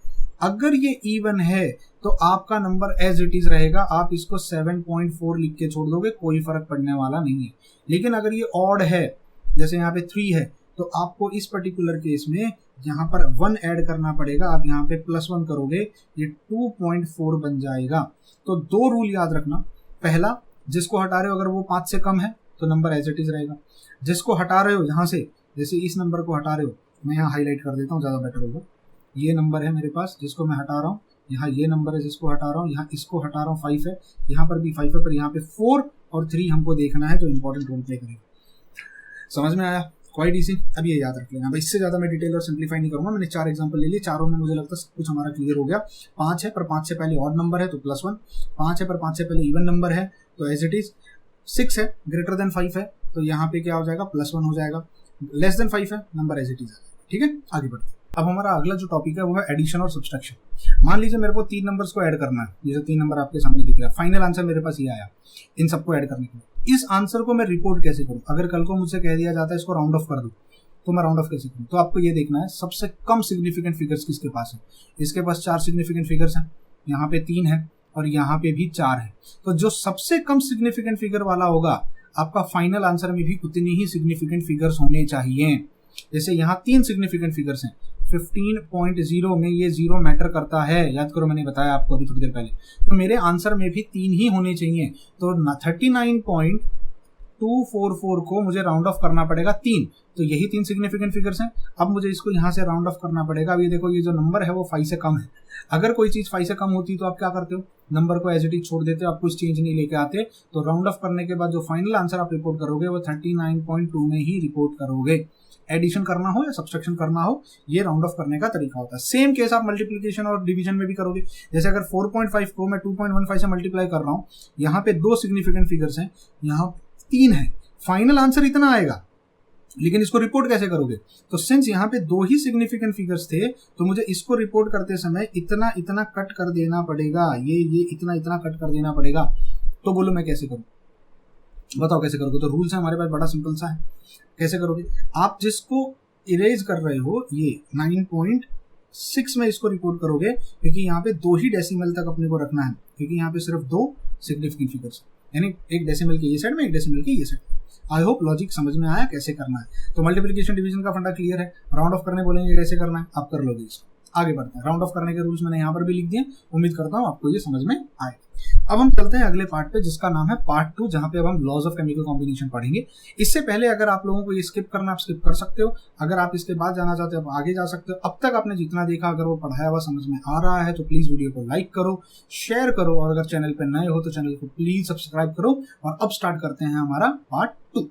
A: अगर ये इवन है तो आपका नंबर एज इट इज रहेगा, आप इसको 7.4 लिख के छोड़ दोगे, कोई फर्क पड़ने वाला नहीं है। लेकिन अगर ये ऑड है, जैसे यहाँ पे 3 है, तो आपको इस पर्टिकुलर केस में यहाँ पर 1 ऐड करना पड़ेगा। आप यहाँ पे +1 करोगे, ये 2.4 बन जाएगा। तो 2 रूल याद रखना। पहला, जिसको हटा रहे हो अगर वो 5 से कम है तो नंबर एज इट इज रहेगा। जिसको हटा रहे हो यहाँ से, जैसे इस नंबर को हटा रहे हो, मैं यहाँ हाईलाइट कर देता हूँ, ज़्यादा बेटर होगा। ये नंबर है मेरे पास जिसको मैं हटा रहा हूँ, यहाँ ये नंबर है जिसको हटा रहा हूँ, यहाँ इसको हटा रहा हूँ, 5 है, यहाँ पर भी 5 है, पर यहाँ पे 4 और 3 हमको देखना है जो इंपॉर्टेंट रोल प्ले करेगा। समझ में आया? Quite easy. अब ये याद रख लेना भाई, इससे ज्यादा मैं डिटेल और सिंप्लीफाई नहीं करूंगा। मैंने 4 एग्जांपल ले लिए, चारों में मुझे लगता है सब कुछ हमारा क्लियर हो गया। 5 है पर 5 से पहले ऑड नंबर है तो +1, 5 है पर 5 से पहले इवन नंबर है तो एज इट इज, 6 है ग्रेटर देन 5 है तो यहाँ पे क्या हो जाएगा, +1 हो जाएगा, लेस देन 5 है नंबर एज इट इज। ठीक है, आगे बढ़ते हैं। अब हमारा अगला जो टॉपिक है वो है एडिशन और सब्सट्रैक्शन। मान लीजिए मेरे को 3 नंबर्स को ऐड करना है, ये जो 3 नंबर आपके सामने दिख रहा है, फाइनल आंसर मेरे पास ये आया इन सबको ऐड करने के लिए। इस आंसर को मैं रिपोर्ट कैसे करूं? अगर कल को मुझसे कह दिया जाता है इसको राउंड ऑफ कर दो तो मैं राउंड ऑफ कैसे करूं? तो आपको ये देखना है सबसे कम सिग्निफिकेंट फिगर्स किसके पास है। इसके पास 4 सिग्निफिकेंट फिगर्स हैं, यहाँ पे 3 है और यहाँ पे भी 4 है। तो जो सबसे कम सिग्निफिकेंट फिगर वाला होगा आपका फाइनल आंसर में भी उतनी ही सिग्निफिकेंट फिगर्स होने चाहिए। जैसे यहाँ 3 सिग्निफिकेंट फिगर्स हैं, 15.0 में ये 0 मैटर करता है, याद करो मैंने बताया आपको अभी थोड़ी देर पहले। तो मेरे आंसर में भी 3 ही होने चाहिए, तो 39.244 को मुझे राउंड ऑफ करना पड़ेगा 3, तो यही 3 सिग्निफिकेंट फिगर्स हैं। अब मुझे इसको यहाँ से राउंड ऑफ करना पड़ेगा। अब ये देखो, ये जो नंबर है वो 5 से कम है। अगर कोई चीज 5 से कम होती तो आप क्या करते हो, नंबर को एज इट इज छोड़ देते हो, आप कुछ चेंज नहीं लेके आते। तो राउंड ऑफ करने के बाद जो फाइनल आंसर आप रिपोर्ट करोगे वो 39.2 में ही रिपोर्ट करोगे। एडिशन करना हो या सब्सट्रैक्शन करना हो, ये राउंड ऑफ करने का तरीका होता है। सेम केस आप मल्टीप्लिकेशन और डिवीजन में भी करोगे। जैसे अगर 4.5 को मैं 2.15 से मल्टीप्लाई कर रहा हूँ, यहाँ पे 2 सिग्निफिकेंट फिगर्स हैं, यहाँ 3 है, फाइनल आंसर इतना आएगा, लेकिन इसको रिपोर्ट कैसे करोगे? तो सिंस यहाँ पे 2 ही सिग्निफिकेंट फिगर्स थे तो मुझे इसको रिपोर्ट करते समय इतना इतना कट कर देना पड़ेगा, ये इतना इतना कट कर देना पड़ेगा। तो बोलो मैं कैसे करूँ, बताओ कैसे करोगे? तो रूल्स है हमारे पास, बड़ा सिंपल सा है। कैसे करोगे? आप जिसको इरेज कर रहे हो ये 9.6 में इसको रिपोर्ट करोगे, क्योंकि यहाँ पे 2 ही डेसिमल तक अपने को रखना है, क्योंकि यहाँ पे सिर्फ 2 सिग्निफिकेंट फिगर्स, यानी एक डेसिमल के ये साइड में, एक डेसिमल के ये साइड। आई होप लॉजिक समझ में आया कैसे करना है। तो मल्टीप्लिकेशन डिवीजन का फंडा क्लियर है। राउंड ऑफ करने बोलेंगे कैसे करना है, आप कर लोगे इसको। आगे बढ़ते हैं। राउंड ऑफ करने के रूल्स मैंने यहाँ पर भी लिख दिए, उम्मीद करता हूँ आपको ये समझ में आए। अब हम चलते हैं अगले पार्ट पे, जिसका नाम है पार्ट 2, जहां पे अब हम लॉज ऑफ केमिकल कॉम्बिनेशन पढ़ेंगे। इससे पहले अगर आप लोगों को ये स्किप करना, आप स्किप कर सकते हो। अगर आप इसके बाद जाना चाहते हो आप आगे जा सकते हो। अब तक आपने जितना देखा, अगर वो पढ़ाया हुआ समझ में आ रहा है तो प्लीज वीडियो को लाइक करो, शेयर करो, और अगर चैनल पर नए हो तो चैनल को प्लीज सब्सक्राइब करो। और अब स्टार्ट करते हैं हमारा पार्ट 2।